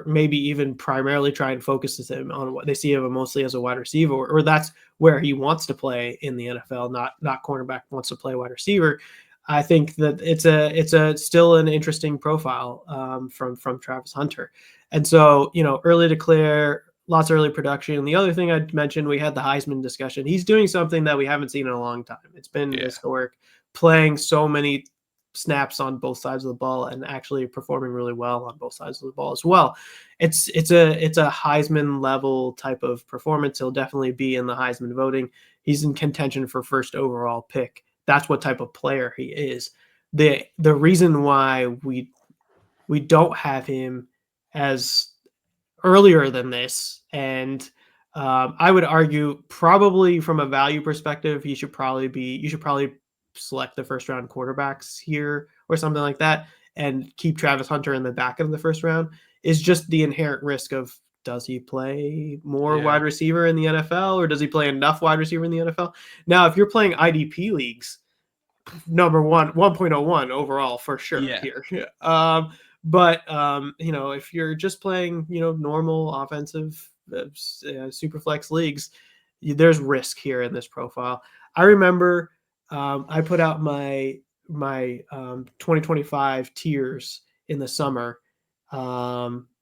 maybe even primarily try and focus him on what they see of him mostly as a wide receiver, or that's where he wants to play in the NFL, not cornerback, wants to play wide receiver. I think that it's a still an interesting profile from Travis Hunter. And so, early declare, lots of early production. The other thing I'd mention, we had the Heisman discussion. He's doing something that we haven't seen in a long time. It's been historic, playing so many snaps on both sides of the ball and actually performing really well on both sides of the ball as well. It's a Heisman level type of performance. He'll definitely be in the Heisman voting. He's in contention for first overall pick. That's what type of player he is. The reason why we don't have him as earlier than this, and I would argue probably from a value perspective, you should probably select the first round quarterbacks here or something like that, and keep Travis Hunter in the back of the first round, is just the inherent risk of, does he play more wide receiver in the NFL, or does he play enough wide receiver in the NFL? Now, if you're playing IDP leagues, number 1.01 overall for sure here. But if you're just playing, normal offensive Superflex leagues, there's risk here in this profile. I remember I put out my 2025 tiers in the summer,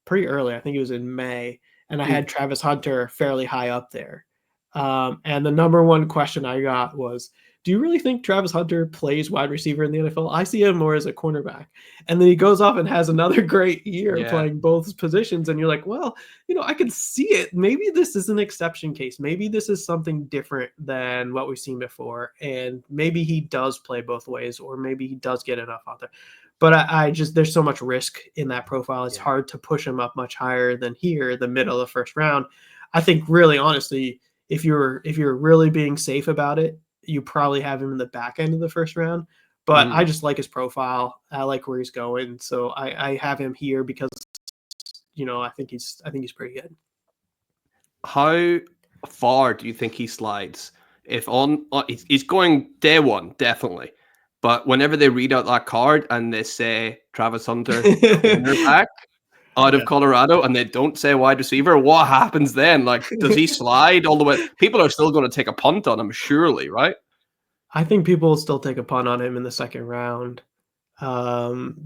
pretty early. I think it was in May, and I had Travis Hunter fairly high up there. And the number one question I got was, do you really think Travis Hunter plays wide receiver in the NFL? I see him more as a cornerback. And then he goes off and has another great year playing both positions. And you're like, well, I can see it. Maybe this is an exception case. Maybe this is something different than what we've seen before. And maybe he does play both ways, or maybe he does get enough out there. But I just, there's so much risk in that profile. It's hard to push him up much higher than here, the middle of the first round. I think really, honestly, if you're really being safe about it, you probably have him in the back end of the first round. But I just like his profile. I like where he's going. So I have him here because, I think he's pretty good. How far do you think he slides? If he's going day one, definitely. But whenever they read out that card and they say Travis Hunter, cornerback out of Colorado, and they don't say wide receiver, what happens then? Like, does he slide all the way? People are still going to take a punt on him, surely, right? I think people will still take a punt on him in the second round,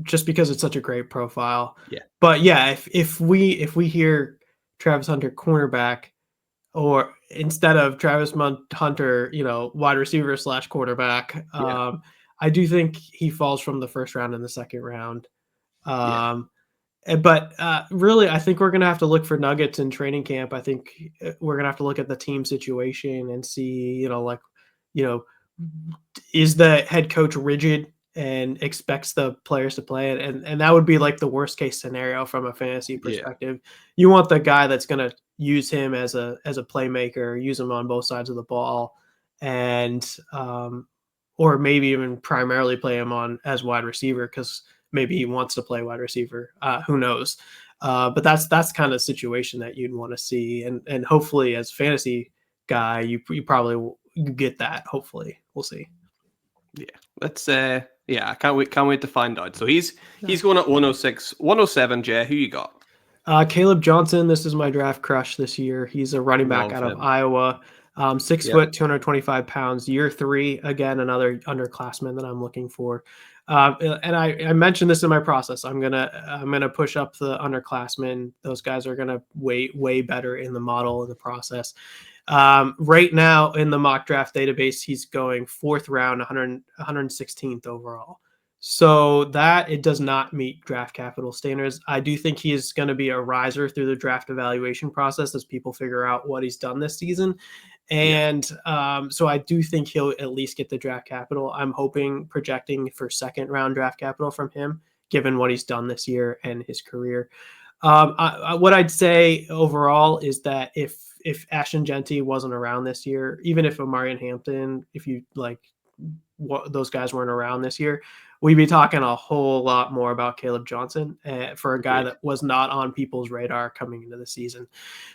just because it's such a great profile. Yeah. But yeah, if we hear Travis Hunter cornerback, or instead of Travis Hunter, wide receiver / quarterback, I do think he falls from the first round in the second round. But really, I think we're going to have to look for nuggets in training camp. I think we're going to have to look at the team situation and see, is the head coach rigid and expects the players to play it? And that would be like the worst case scenario from a fantasy perspective. You want the guy that's going to use him as a playmaker, use him on both sides of the ball, and or maybe even primarily play him on as wide receiver, because maybe he wants to play wide receiver. Who knows? But that's kind of situation that you'd want to see. And hopefully as a fantasy guy, you probably will get that. Hopefully. We'll see. Yeah. Let's I can't wait to find out. So he's going at 106, 107, Jay. Who you got? Caleb Johnson. This is my draft crush this year. He's a running back out of Iowa. 6 foot, 225 pounds, year 3. Again, another underclassman that I'm looking for. And I mentioned this in my process. I'm gonna push up the underclassmen. Those guys are gonna way better in the model, in the process. Right now in the mock draft database, he's going 4th round, 116th overall. So that it does not meet draft capital standards. I do think he is going to be a riser through the draft evaluation process as people figure out what he's done this season. And so I do think he'll at least get the draft capital. I'm projecting for 2nd round draft capital from him, given what he's done this year and his career. What I'd say overall is that if Ashton Jeanty wasn't around this year, even if Omarion Hampton, if you like, those guys weren't around this year, we'd be talking a whole lot more about Caleb Johnson for a guy that was not on people's radar coming into the season.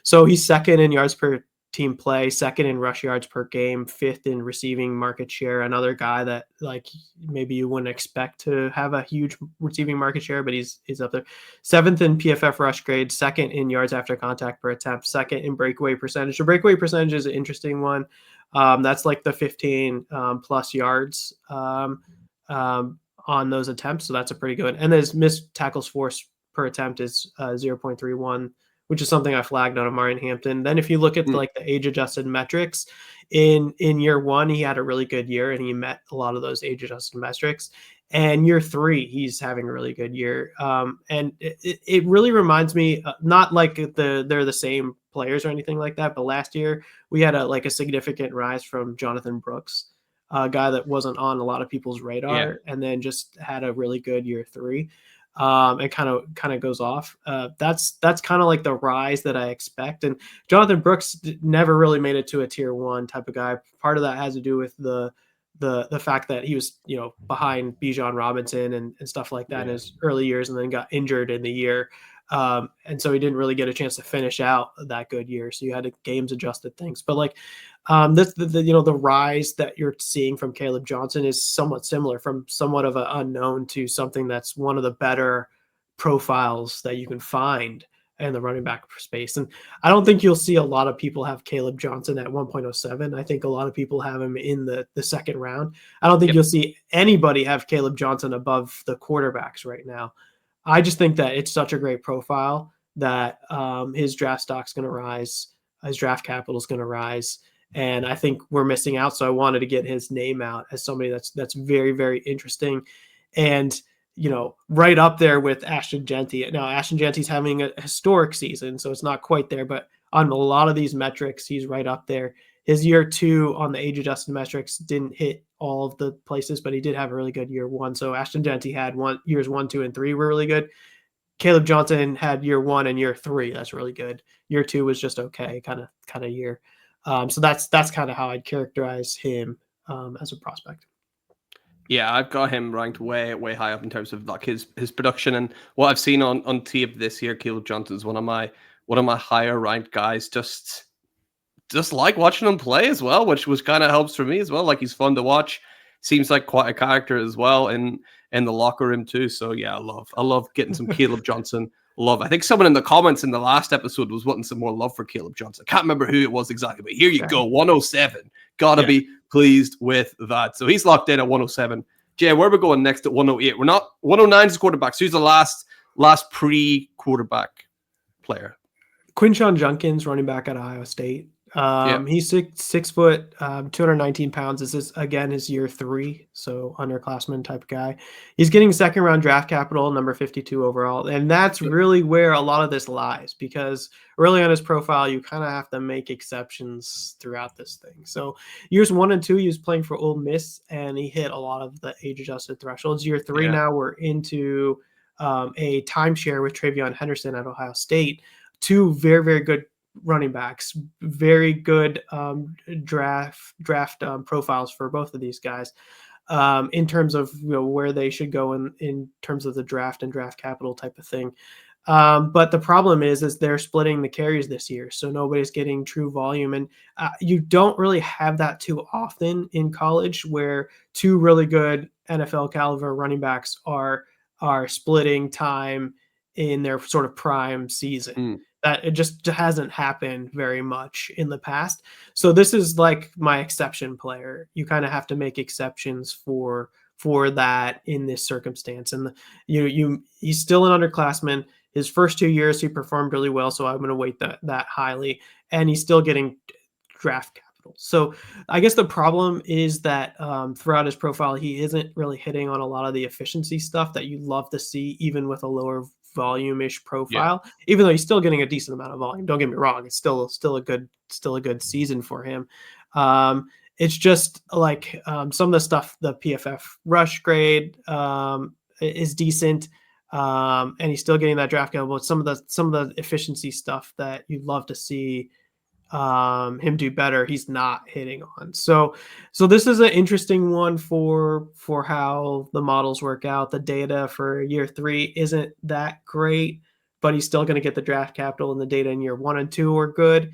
So he's 2nd in yards per team play, 2nd in rush yards per game, 5th in receiving market share. Another guy that like maybe you wouldn't expect to have a huge receiving market share, but he's up there. 7th in PFF rush grade, 2nd in yards after contact per attempt, 2nd in breakaway percentage. The breakaway percentage is an interesting one. That's like the 15 plus yards on those attempts. So that's a pretty good. And his missed tackles force per attempt is 0.31, which is something I flagged on Amari Hampton. Then if you look at like the age adjusted metrics in year one, he had a really good year and he met a lot of those age adjusted metrics. And year three, he's having a really good year. And it really reminds me, not like they're the same players or anything like that, but last year we had a significant rise from Jonathan Brooks, a guy that wasn't on a lot of people's radar, and then just had a really good year three. And kind of goes off. That's kind of like the rise that I expect. And Jonathan Brooks never really made it to a tier one type of guy. Part of that has to do with the fact that he was, behind Bijan Robinson and stuff like that in his early years, and then got injured in the year. And so he didn't really get a chance to finish out that good year. So you had to games adjusted things, but like, the rise that you're seeing from Caleb Johnson is somewhat similar, from somewhat of an unknown to something that's one of the better profiles that you can find in the running back space. And I don't think you'll see a lot of people have Caleb Johnson at 1.07. I think a lot of people have him in the second round. I don't think you'll see anybody have Caleb Johnson above the quarterbacks right now. I just think that it's such a great profile that his draft stock's going to rise, his draft capital is going to rise, and I think we're missing out. So I wanted to get his name out as somebody that's very, very interesting, and right up there with Ashton Jeanty. Now Ashton Jeanty's having a historic season, so it's not quite there, but on a lot of these metrics, he's right up there. His year two on the age adjusted metrics didn't hit all of the places, but he did have a really good year one. So Ashton Jeanty had years 1, 2, and 3 were really good. Caleb Johnson had year 1 and year 3. That's really good. Year 2 was just okay, kind of year. So that's kind of how I'd characterize him as a prospect. Yeah, I've got him ranked way, way high up in terms of like his production and what I've seen on tape this year. Caleb Johnson is one of my higher ranked guys. Just like watching him play as well, which kind of helps for me as well. Like, he's fun to watch. Seems like quite a character as well in the locker room too. So yeah, I love getting some Caleb Johnson love. I think someone in the comments in the last episode was wanting some more love for Caleb Johnson. I can't remember who it was exactly, but here you go, 107. Gotta be pleased with that. So he's locked in at 107. Jay, where are we going next at 108? We're not 109 is quarterback. So who's the last pre-quarterback player? Quinshon Judkins, running back at Ohio State. He's 6 foot, 219 pounds. This is again his year 3, so underclassman type guy. He's getting second round draft capital, number 52 overall, and that's really where a lot of this lies, because early on his profile, you kind of have to make exceptions throughout this thing. So years 1 and 2, he was playing for Ole Miss, and he hit a lot of the age adjusted thresholds. Year 3, now we're into a timeshare with Travion Henderson at Ohio State. 2 very, very good running backs, very good draft profiles for both of these guys in terms of where they should go in terms of the draft and draft capital type of thing. But the problem is they're splitting the carries this year, so nobody's getting true volume, and you don't really have that too often in college, where 2 really good NFL caliber running backs are splitting time in their sort of prime season. That it just hasn't happened very much in the past. So this is like my exception player. You kind of have to make exceptions for that in this circumstance. And he's still an underclassman. His first 2 years, he performed really well, so I'm going to weight that highly. And he's still getting draft capital. So I guess the problem is that throughout his profile, he isn't really hitting on a lot of the efficiency stuff that you love to see, even with a lower volume-ish profile, even though he's still getting a decent amount of volume. Don't get me wrong, it's still a good season for him. It's just like some of the stuff, the PFF rush grade is decent, and he's still getting that draft capital. But some of the efficiency stuff that you'd love to see him do better, he's not hitting on. So this is an interesting one for how the models work out. The data for year 3 isn't that great, but he's still going to get the draft capital, and the data in year 1 and 2 are good.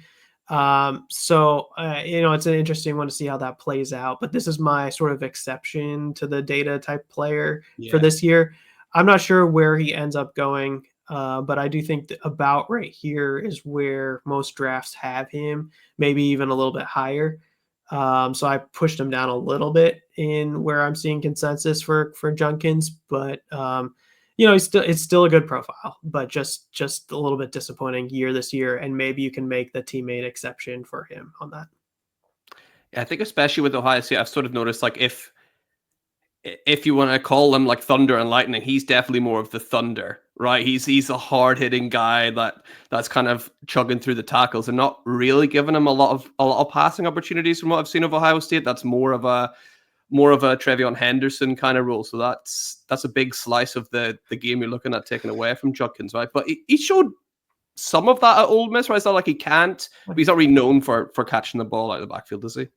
It's an interesting one to see how that plays out, but this is my sort of exception to the data type player for this year. I'm not sure where he ends up going. But I do think that about right here is where most drafts have him, maybe even a little bit higher. So I pushed him down a little bit in where I'm seeing consensus for Judkins, but it's still a good profile, but just a little bit disappointing year this year, and maybe you can make the teammate exception for him on that. Yeah, I think especially with Ohio State, I've sort of noticed like if you want to call him like thunder and lightning, he's definitely more of the thunder, right? He's a hard hitting guy that's kind of chugging through the tackles and not really giving him a lot of passing opportunities from what I've seen of Ohio State. That's more of a Trevion Henderson kind of role. So that's a big slice of the game you're looking at taking away from Judkins, right? But he showed some of that at Ole Miss, right? It's not like he can't, but he's not really known for catching the ball out of the backfield, is he?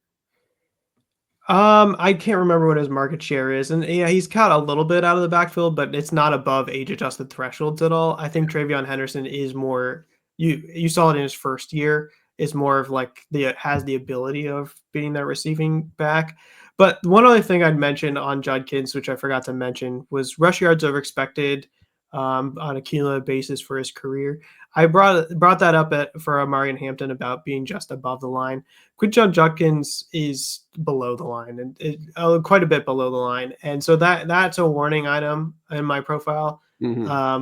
I can't remember what his market share is, and yeah, he's caught a little bit out of the backfield, but it's not above age-adjusted thresholds at all. I think Trevion Henderson is more. You saw it in his first year. Is more of like has the ability of being that receiving back. But one other thing I'd mention on Judkins, which I forgot to mention, was rush yards over expected on a cumulative basis for his career. I brought that up for Amari and Hampton about being just above the line. Quinshon Judkins is below the line and quite a bit below the line, and so that's a warning item in my profile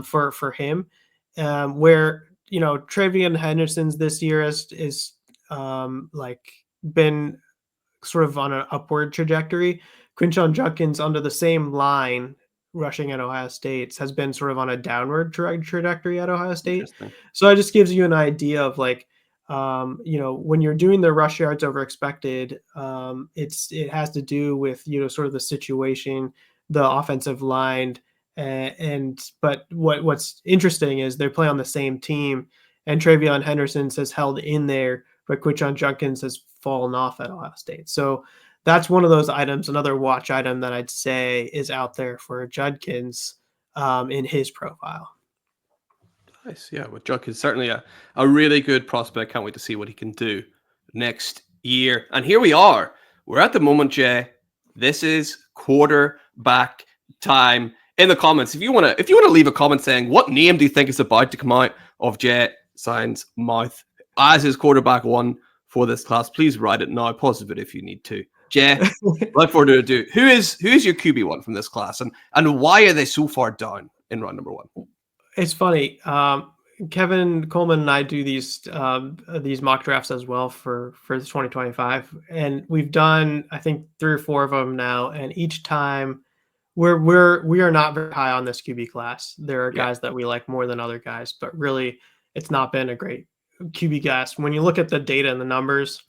for him, where Trevion Henderson's this year is like been sort of on an upward trajectory. Quinshon Judkins under the same line rushing at Ohio State has been sort of on a downward trajectory at Ohio State. So it just gives you an idea of like, when you're doing the rush yards over expected, it has to do with, sort of the situation, the offensive line. But what's interesting is they play on the same team, and Trevion Henderson has held in there, but Quinshon Judkins has fallen off at Ohio State. So that's one of those items, another watch item that I'd say is out there for Judkins in his profile. Nice. Yeah, well, Judkins certainly a really good prospect. Can't wait to see what he can do next year. And here we are. We're at the moment, Jay. This is quarterback time. In the comments, if you want to leave a comment saying what name do you think is about to come out of Jay Stein's mouth as his quarterback one for this class, please write it now. Pause the video if you need to. Jay, without further ado, who is your QB1 from this class, and why are they so far down in round number one? It's funny. Kevin Coleman and I do these mock drafts as well for the 2025, and we've done I think 3 or 4 of them now, and each time we are not very high on this QB class. There are guys that we like more than other guys, but really it's not been a great QB class. When you look at the data and the numbers,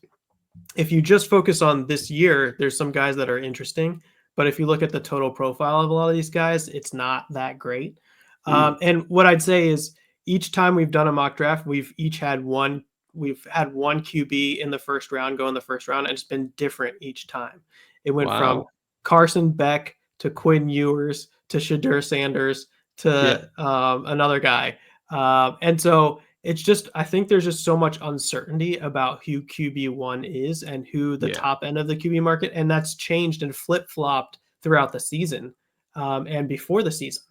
if you just focus on this year, there's some guys that are interesting, but if you look at the total profile of a lot of these guys, it's not that great. And what I'd say is each time we've done a mock draft, we've had one QB in the first round go in the first round, and it's been different each time. It went from Carson Beck to Quinn Ewers to Shedeur Sanders to another guy. And so it's just, I think there's just so much uncertainty about who QB1 is and who the top end of the QB market. And that's changed and flip-flopped throughout the season and before the season.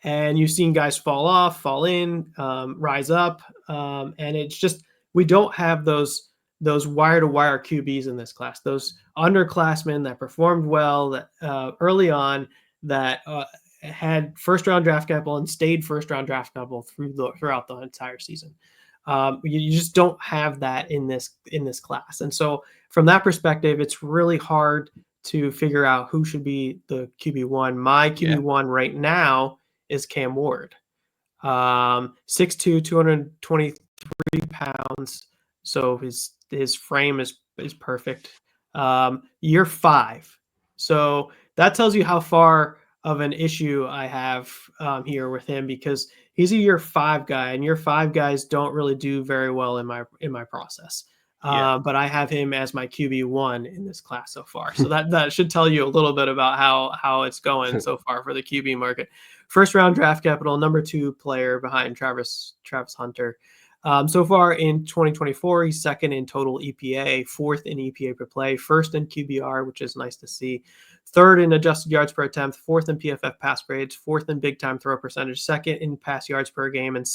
And you've seen guys fall off, fall in, rise up. And it's just, we don't have those wire-to-wire QBs in this class, those underclassmen that performed well that early on, that had first-round draft capital and stayed first-round draft capital throughout the entire season. You just don't have that in this class. And so from that perspective, it's really hard to figure out who should be the QB1. My QB1 right now is Cam Ward. 6'2", 223 pounds. So his frame is perfect. Year 5. So that tells you how far of an issue I have here with him, because he's a year 5 guy, and year 5 guys don't really do very well in my process. But I have him as my QB1 in this class so far. So that should tell you a little bit about how it's going so far for the QB market. First round draft capital, number 2 player behind Travis Hunter. So far in 2024, he's second in total EPA, 4th in EPA per play, 1st in QBR, which is nice to see, 3rd in adjusted yards per attempt, 4th in PFF pass grades, 4th in big time throw percentage, 2nd in pass yards per game, and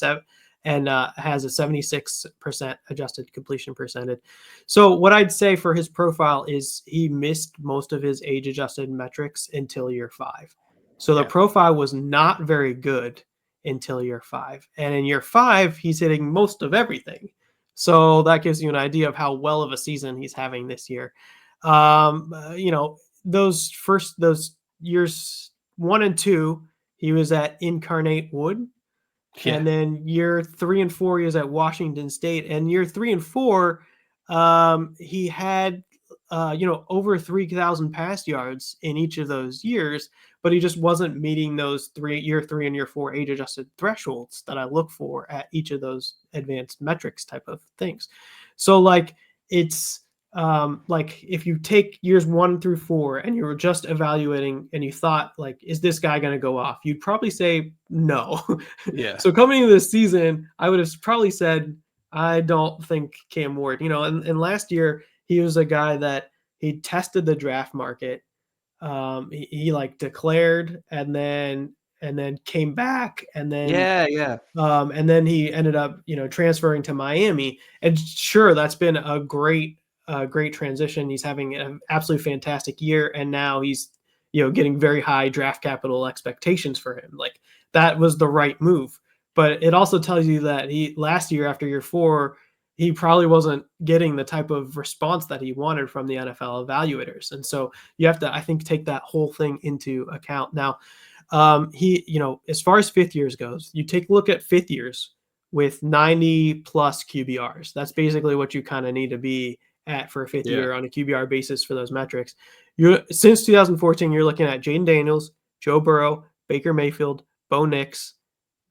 and has a 76% adjusted completion percentage. So what I'd say for his profile is he missed most of his age-adjusted metrics until year 5. So the profile was not very good until year 5. And in year 5, he's hitting most of everything. So that gives you an idea of how well of a season he's having this year. Those years 1 and 2, he was at Incarnate Wood. Yeah. And then year 3 and 4, he was at Washington State. And year 3 and 4, he had over 3,000 pass yards in each of those years, but he just wasn't meeting those year 3 and year 4 age adjusted thresholds that I look for at each of those advanced metrics type of things. So like it's like if you take years 1 through 4 and you were just evaluating and you thought like, is this guy going to go off? You'd probably say no. Yeah. So coming into this season, I would have probably said, I don't think Cam Ward, and last year he was a guy that he tested the draft market. He like declared and then came back and then and then he ended up transferring to Miami. And sure, that's been a great transition. He's having an absolutely fantastic year, and now he's getting very high draft capital expectations for him. Like that was the right move. But it also tells you that he last year after year 4, he probably wasn't getting the type of response that he wanted from the NFL evaluators. And so you have to, I think, take that whole thing into account. Now, as far as fifth years goes, you take a look at fifth years with 90 plus QBRs. That's basically what you kind of need to be at for a fifth year on a QBR basis for those metrics. Since 2014, you're looking at Jaden Daniels, Joe Burrow, Baker Mayfield, Bo Nix.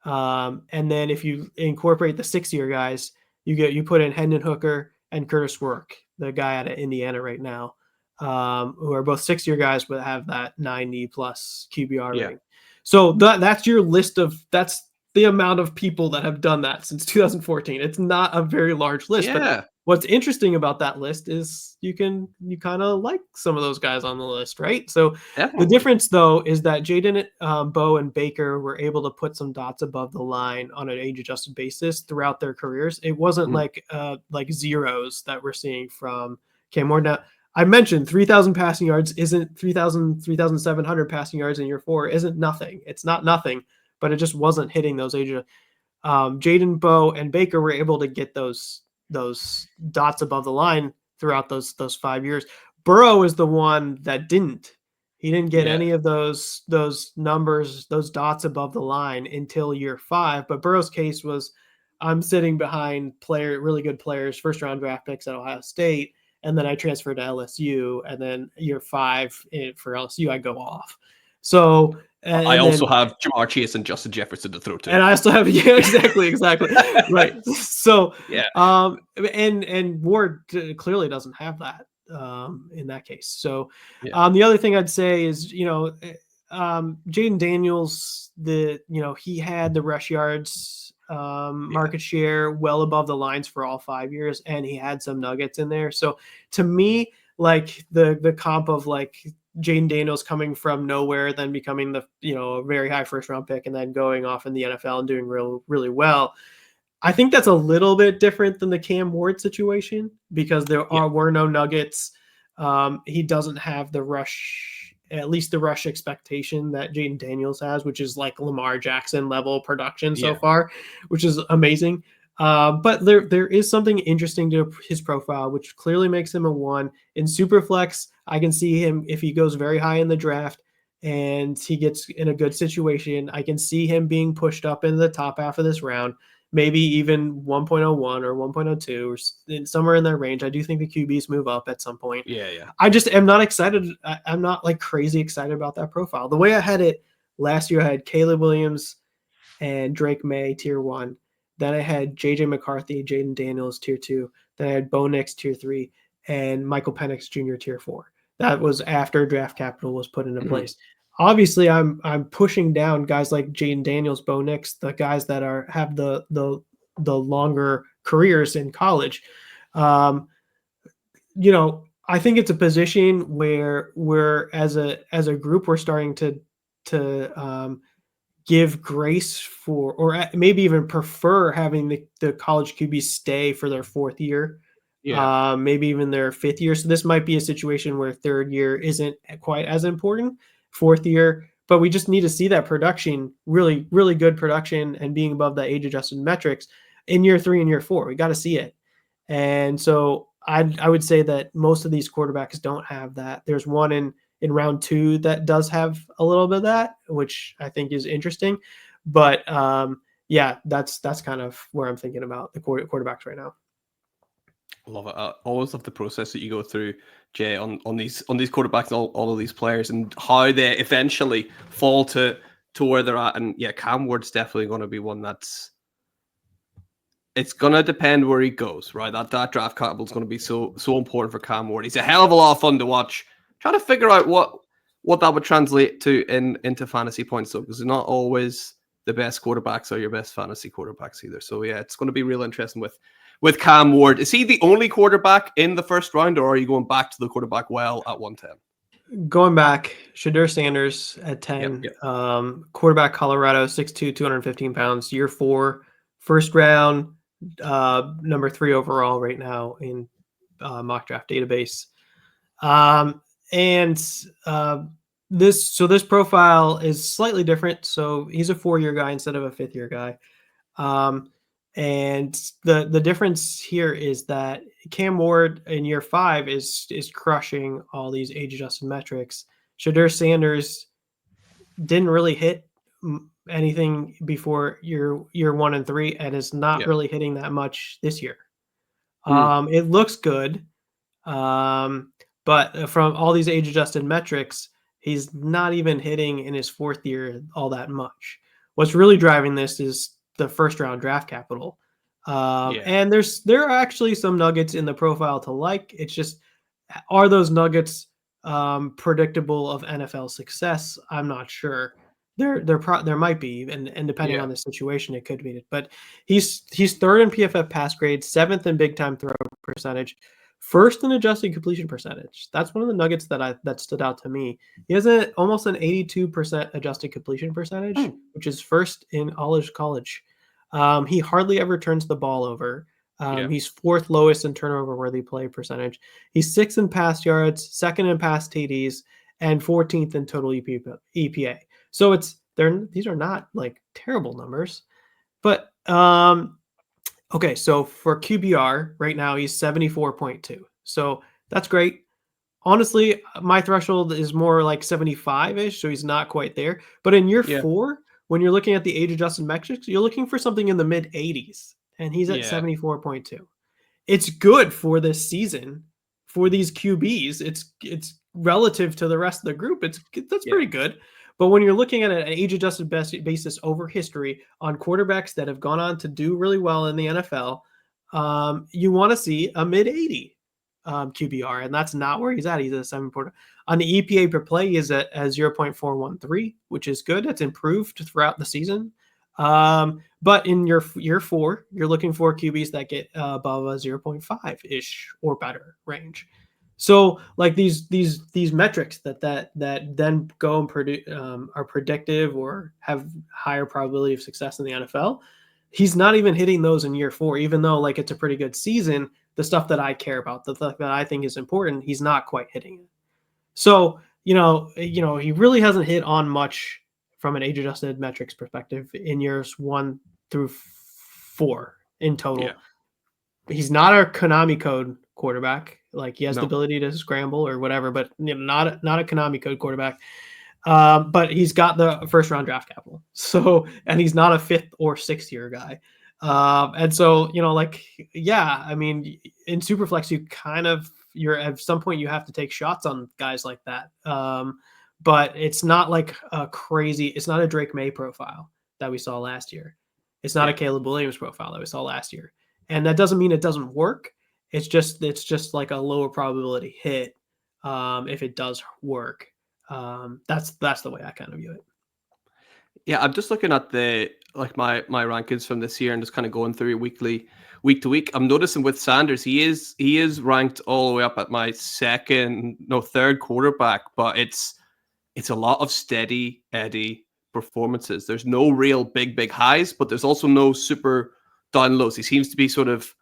And then if you incorporate the 6-year guys, you put in Hendon Hooker and Curtis Rourke, the guy out of Indiana right now, who are both 6-year guys but have that 90 plus QBR rating. So that's your list that's the amount of people that have done that since 2014. It's not a very large list, but what's interesting about that list is you kind of like some of those guys on the list, right? So the difference though is that Jaden, Bo, and Baker were able to put some dots above the line on an age-adjusted basis throughout their careers. It wasn't like zeros that we're seeing from Cam Ward. Now, I mentioned 3,000 passing yards isn't 3,700 passing yards in year 4 isn't nothing. It's not nothing, but it just wasn't hitting those age. Jaden, Bo, and Baker were able to get those dots above the line throughout those 5 years. Burrow is the one that didn't. He didn't get any of those numbers, those dots above the line until year 5. But Burrow's case was, I'm sitting behind really good players, first round draft picks at Ohio State, and then I transferred to LSU, and then year 5 for LSU, I go off. So I also have Jamar Chase and Justin Jefferson to throw to. And I still have, exactly. Right. So, and Ward clearly doesn't have that in that case. So, the other thing I'd say is, Jaden Daniels, he had the rush yards market share well above the lines for all 5 years, and he had some nuggets in there. So to me, like the comp of like Jaden Daniels coming from nowhere, then becoming the a very high first round pick, and then going off in the NFL and doing really well. I think that's a little bit different than the Cam Ward situation because there were no nuggets. He doesn't have the rush, at least the rush expectation that Jaden Daniels has, which is like Lamar Jackson level production so far, which is amazing. But there is something interesting to his profile, which clearly makes him a 1. In Superflex, I can see him if he goes very high in the draft and he gets in a good situation. I can see him being pushed up into the top half of this round, maybe even 1.01 or 1.02 or somewhere in that range. I do think the QBs move up at some point. I just am not excited. I'm not like crazy excited about that profile. The way I had it last year, I had Caleb Williams and Drake May tier 1. Then I had JJ McCarthy, Jaden Daniels tier 2. Then I had Bo Nix tier 3 and Michael Penix Jr. tier 4. That was after draft capital was put into place. Obviously, I'm pushing down guys like Jaden Daniels, Bo Nix, the guys that have the longer careers in college. I think it's a position where we're as a group we're starting to give grace for, or maybe even prefer having the college QBs stay for their fourth year, Yeah. maybe even their fifth year. So this might be a situation where third year isn't quite as important, fourth year, but we just need to see that production, really, really good production and being above the age adjusted metrics in year 3 and year 4. We got to see it. And so I would say that most of these quarterbacks don't have that. There's one in round 2 that does have a little bit of that, which I think is interesting. But yeah, that's kind of where I'm thinking about the quarterbacks right now. Love it. I always love the process that you go through, Jay, on these quarterbacks and all of these players and how they eventually fall to where they're at. And yeah, Cam Ward's definitely going to be one it's going to depend where he goes, right? That draft capital is going to be so important for Cam Ward. He's a hell of a lot of fun to watch. Trying to figure out what that would translate to into fantasy points, though, because they're not always the best quarterbacks are your best fantasy quarterbacks either. So yeah, it's going to be real interesting with Cam Ward. Is he the only quarterback in the first round, or are you going back to the quarterback well at 110? Going back, Shedeur Sanders at 10, Yep. quarterback Colorado, 6'2", 215 pounds, year 4, first round, number 3 overall right now in mock draft database. And this profile is slightly different. So he's a 4-year guy instead of a 5th-year guy. And the difference here is that Cam Ward in year 5 is crushing all these age adjusted metrics. Shedeur Sanders didn't really hit anything before year 1 and 3, and is not really hitting that much this year. It looks good, but from all these age adjusted metrics, he's not even hitting in his 4th year all that much. What's really driving this is the first round draft capital. And there are actually some nuggets in the profile to like. It's just, are those nuggets predictable of NFL success? I'm not sure. There might be, and depending on the situation, it could be. But he's 3rd in PFF pass grade, 7th in big time throw percentage, 1st in adjusted completion percentage. That's one of the nuggets that stood out to me. He has almost an 82% adjusted completion percentage, which is 1st in all his college. He hardly ever turns the ball over. He's 4th lowest in turnover worthy play percentage. He's 6th in pass yards, 2nd in pass TDs, and 14th in total EPA. So these are not like terrible numbers. But okay, so for QBR right now he's 74.2. So that's great. Honestly, my threshold is more like 75-ish, so he's not quite there. But in year 4, when you're looking at the age adjusted metrics, you're looking for something in the mid 80s, and he's at 74.2. It's good for this season for these QBs. It's relative to the rest of the group. That's pretty good. But when you're looking at an age adjusted basis over history on quarterbacks that have gone on to do really well in the NFL, you want to see a mid 80 QBR, and that's not where he's at. He's at 7.4. On the EPA per play, he's at 0.413, which is good. It's improved throughout the season. But in your year 4, you're looking for QBs that get above a 0.5-ish or better range. So like these metrics that then go and are predictive or have higher probability of success in the NFL, he's not even hitting those in year 4, even though like it's a pretty good season. The stuff that I care about, the stuff that I think is important, he's not quite hitting it. So, he really hasn't hit on much from an age adjusted metrics perspective in years 1 through 4 in total. He's not a Konami code quarterback. Like he has the ability to scramble or whatever, but not a Konami code quarterback. But he's got the first round draft capital. So, and he's not a 5th or 6th year guy. And so, I mean, in Superflex, you're at some point you have to take shots on guys like that. But it's not like it's not a Drake May profile that we saw last year. It's not a Caleb Williams profile that we saw last year. And that doesn't mean it doesn't work. It's just like a lower probability hit if it does work. That's the way I kind of view it. Yeah, I'm just looking at my rankings from this year and just kind of going through week to week. I'm noticing with Sanders, he is ranked all the way up at my 3rd quarterback, but it's a lot of steady Eddie performances. There's no real big highs, but there's also no super down lows. He seems to be sort of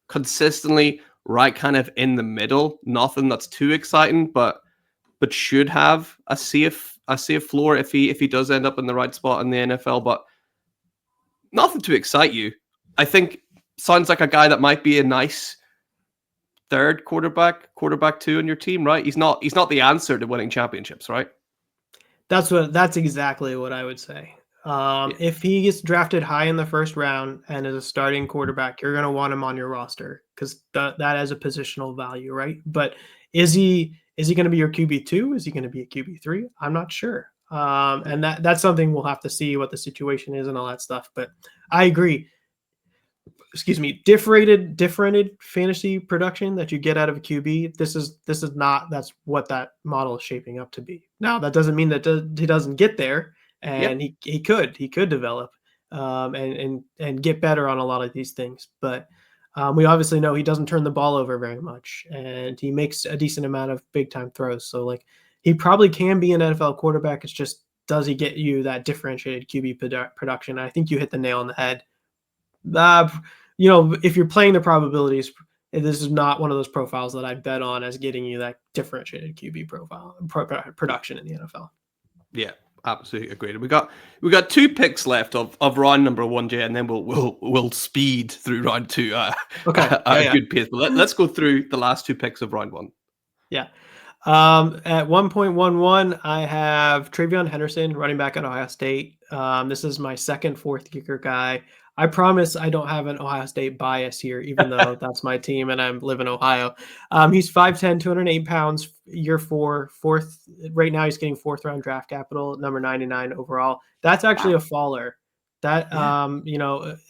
consistently right kind of in the middle. Nothing that's too exciting, but should have a safe floor if he does end up in the right spot in the NFL. But nothing to excite you. I think sounds like a guy that might be a nice third quarterback 2 on your team, right? He's not the answer to winning championships, right? That's exactly what I would say. Yeah. If he gets drafted high in the first round and is a starting quarterback, you're going to want him on your roster because that has a positional value, right? But is he going to be your QB2? Is he going to be a QB3? I'm not sure. And that's something we'll have to see what the situation is and all that stuff. But I agree. Excuse me, differentiated fantasy production that you get out of a QB. This is not, that's what that model is shaping up to be. Now, that doesn't mean that he doesn't get there, and he could develop and get better on a lot of these things. But we obviously know he doesn't turn the ball over very much, and he makes a decent amount of big time throws. So like he probably can be an NFL quarterback. It's just, does he get you that differentiated QB production? I think you hit the nail on the head. If you're playing the probabilities, this is not one of those profiles that I bet on as getting you that differentiated QB profile production in the NFL. Yeah, absolutely agreed. We got 2 picks left of round number 1, Jay, and then we'll speed through round 2 okay. at a good pace. But let's go through the last 2 picks of round 1. Yeah. At 1.11, I have Travion Henderson, running back at Ohio State. This is my second, fourth kicker guy. I promise I don't have an Ohio State bias here, even though that's my team and I live in Ohio. He's 5'10", 208 pounds, year 4, fourth. Right now he's getting 4th round draft capital, number 99 overall. That's actually a faller. That,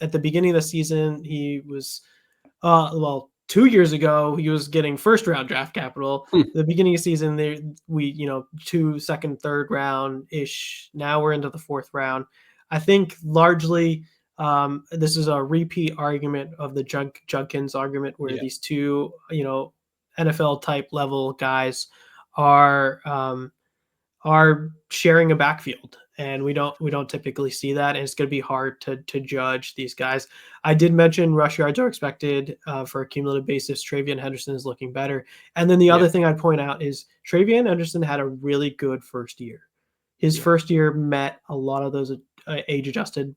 at the beginning of the season, he was, 2 years ago, he was getting 1st round draft capital. The beginning of the season, we 2, 2nd, 3rd round ish. Now we're into the 4th round. I think largely this is a repeat argument of the Judkins argument, where these two, NFL type level guys are sharing a backfield. And we don't typically see that, and it's going to be hard to judge these guys. I did mention rush yards are expected for a cumulative basis. Travion Henderson is looking better. And then the other thing I'd point out is Travion Henderson had a really good first year. His first year met a lot of those age-adjusted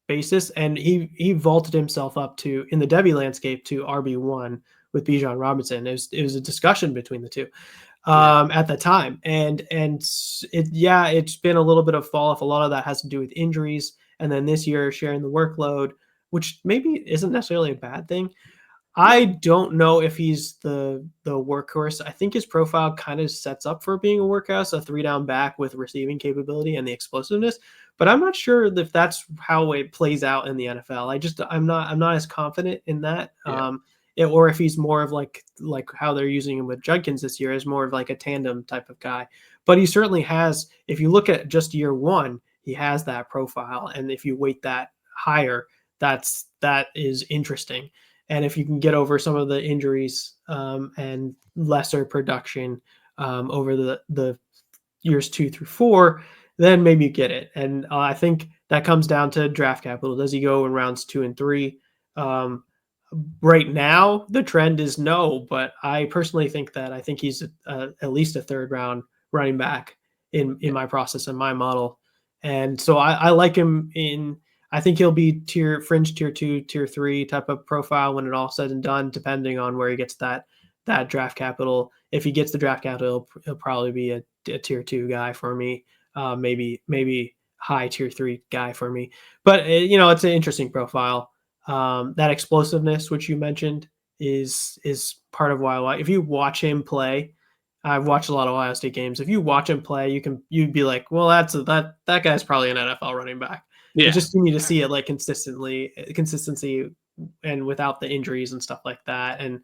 basis, and he vaulted himself up to, in the Debbie landscape, to RB1 with Bijan Robinson. It was a discussion between the two. At the time. And it's been a little bit of fall off. A lot of that has to do with injuries. And then this year sharing the workload, which maybe isn't necessarily a bad thing. I don't know if he's the workhorse. I think his profile kind of sets up for being a workhorse, a 3-down back with receiving capability and the explosiveness, but I'm not sure if that's how it plays out in the NFL. I'm not as confident in that. Or if he's more of like how they're using him with Judkins this year, is more of like a tandem type of guy. But he certainly has, if you look at just year 1, he has that profile. And if you weight that higher, that is interesting. And if you can get over some of the injuries and lesser production over the years 2 through 4, then maybe you get it. And I think that comes down to draft capital. Does he go in rounds 2 and 3? Right now, the trend is no, but I personally think he's at least a 3rd round running back in my process and my model. And so I like him I think he'll be fringe tier 2, tier 3 type of profile when it all said and done, depending on where he gets that draft capital. If he gets the draft capital, he'll probably be a tier 2 guy for me. Maybe high tier 3 guy for me, but it's an interesting profile. That explosiveness, which you mentioned, is part of why if you watch him play, I've watched a lot of Ohio State games. If you watch him play, you'd be like, well, that guy's probably an NFL running back. Yeah. You just need to see it like consistency and without the injuries and stuff like that. And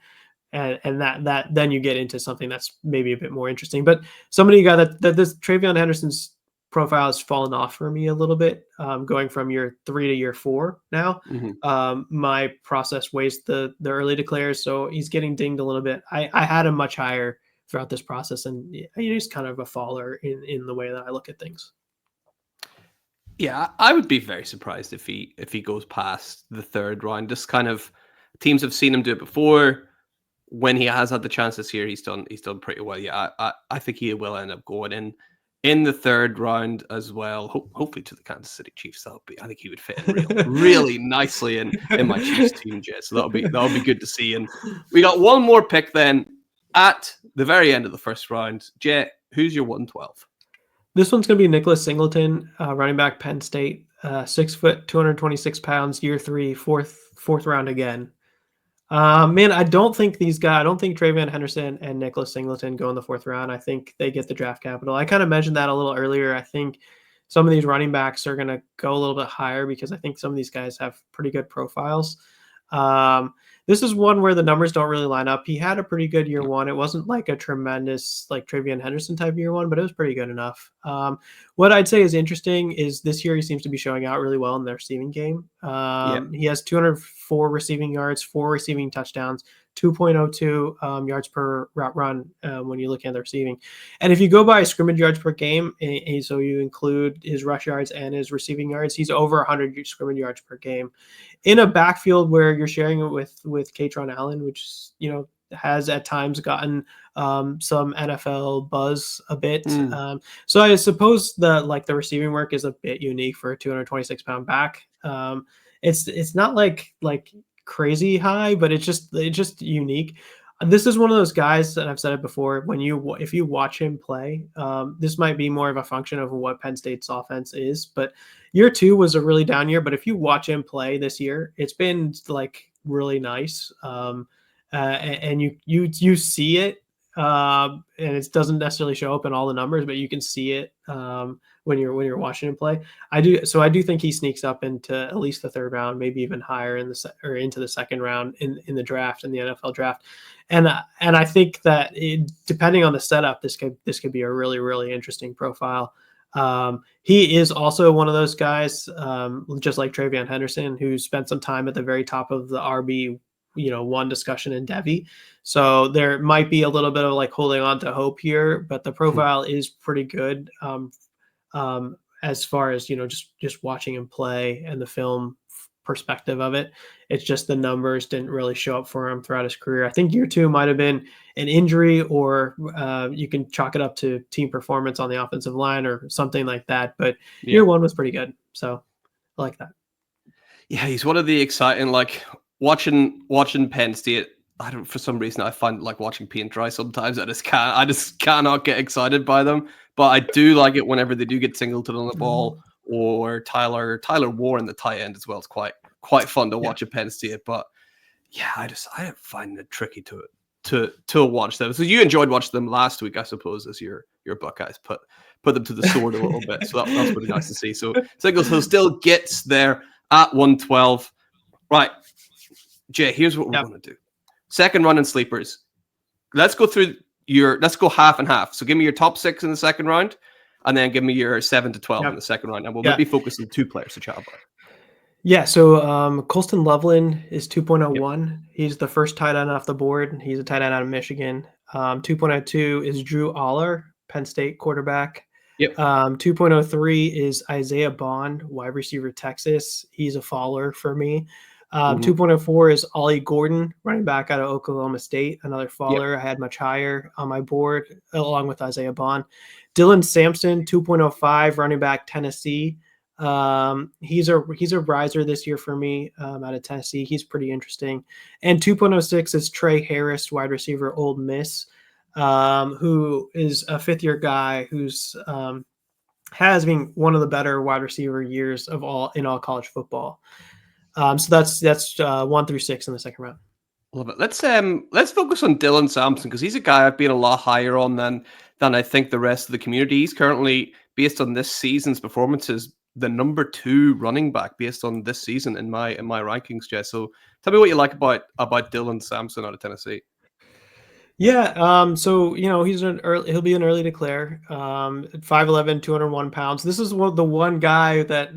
that then you get into something that's maybe a bit more interesting. But somebody got that this Travion Henderson's profile has fallen off for me a little bit, going from year 3 to year 4 now. My process weighs the early declares, so he's getting dinged a little bit. I had him much higher throughout this process, and he's kind of a faller in the way that I look at things. Yeah, I would be very surprised if he goes past the third round. Just kind of teams have seen him do it before. When he has had the chance this year, he's done pretty well. Yeah, I think he will end up going in the third round as well. Hopefully to the Kansas City Chiefs. I think he would fit in really nicely in my Chiefs team, Jay. So that'll be good to see. And we got one more pick then at the very end of the first round. Jay, who's your 112? This one's going to be Nicholas Singleton, running back, Penn State, 6 foot, 226 pounds, year 3, fourth round again. Man, I don't think Travion Henderson and Nicholas Singleton go in the 4th round. I think they get the draft capital. I kind of mentioned that a little earlier. I think some of these running backs are going to go a little bit higher because I think some of these guys have pretty good profiles. This is one where the numbers don't really line up. He had a pretty good year 1. It wasn't like a tremendous like Travion Henderson type year 1, but it was pretty good enough. What I'd say is interesting is this year he seems to be showing out really well in the receiving game. He has 204 receiving yards, 4 receiving touchdowns, 2.02 yards per route run when you look at the receiving. And if you go by scrimmage yards per game, so you include his rush yards and his receiving yards, he's over 100 scrimmage yards per game. In a backfield where you're sharing it with Katron Allen, which, you know, has at times gotten some NFL buzz a bit. So I suppose the receiving work is a bit unique for a 226-pound back. It's not like crazy high, but it's just unique. This is one of those guys, and I've said it before, if you watch him play, this might be more of a function of what Penn State's offense is, but year 2 was a really down year. But if you watch him play this year, it's been like really nice. And you see it, and it doesn't necessarily show up in all the numbers, but you can see it when you're watching him play. I do think he sneaks up into at least the 3rd round, maybe even higher into the 2nd round in the draft, in the NFL draft. And I think that depending on the setup, this could be a really, really interesting profile. He is also one of those guys, just like Travion Henderson, who spent some time at the very top of the RB, one discussion in Devi. So there might be a little bit of like holding on to hope here, but the profile is pretty good. As far as, just watching him play and the film perspective of it. It's just the numbers didn't really show up for him throughout his career. I think year 2 might've been an injury, or you can chalk it up to team performance on the offensive line or something like that. But year 1 was pretty good. So I like that. Yeah. He's one of the exciting, like, watching Penn State. For some reason I find like watching paint dry sometimes. I just cannot get excited by them. But I do like it whenever they do get Singleton on the ball, or Tyler Warren, the tight end as well. It's quite fun to watch at Penn State. But yeah, I find it tricky to watch them. So you enjoyed watching them last week, I suppose, as your Buckeyes put them to the sword a little bit. So that's pretty nice to see. So Singleton still gets there at 112. Right. Jay, here's what we're going to do. 2nd run in sleepers. Let's go half and half. So give me your top 6 in the 2nd round, and then give me your 7 to 12 in the 2nd round. And we'll maybe focus on 2 players to chat about. Yeah, so Colston Loveland is 2.01. Yep. He's the first tight end off the board. He's a tight end out of Michigan. 2.02 is Drew Aller, Penn State quarterback. Yep. 2.03 is Isaiah Bond, wide receiver, Texas. He's a faller for me. 2.04 is Ollie Gordon, running back out of Oklahoma State, another faller. Yep. I had much higher on my board, along with Isaiah Bond. Dylan Sampson, 2.05, running back, Tennessee. He's a riser this year for me, out of Tennessee. He's pretty interesting. And 2.06 is Trey Harris, wide receiver, Ole Miss, who is a 5th-year guy who's has been one of the better wide receiver years in all college football. So that's 1 through 6 in the 2nd round. Love it. Let's focus on Dylan Sampson, because he's a guy I've been a lot higher on than I think the rest of the community. He's currently, based on this season's performances, the number 2 running back based on this season in my rankings, Jess. So tell me what you like about Dylan Sampson out of Tennessee. Yeah, so he'll be an early declare. 5'11", 201 pounds. This is the one guy that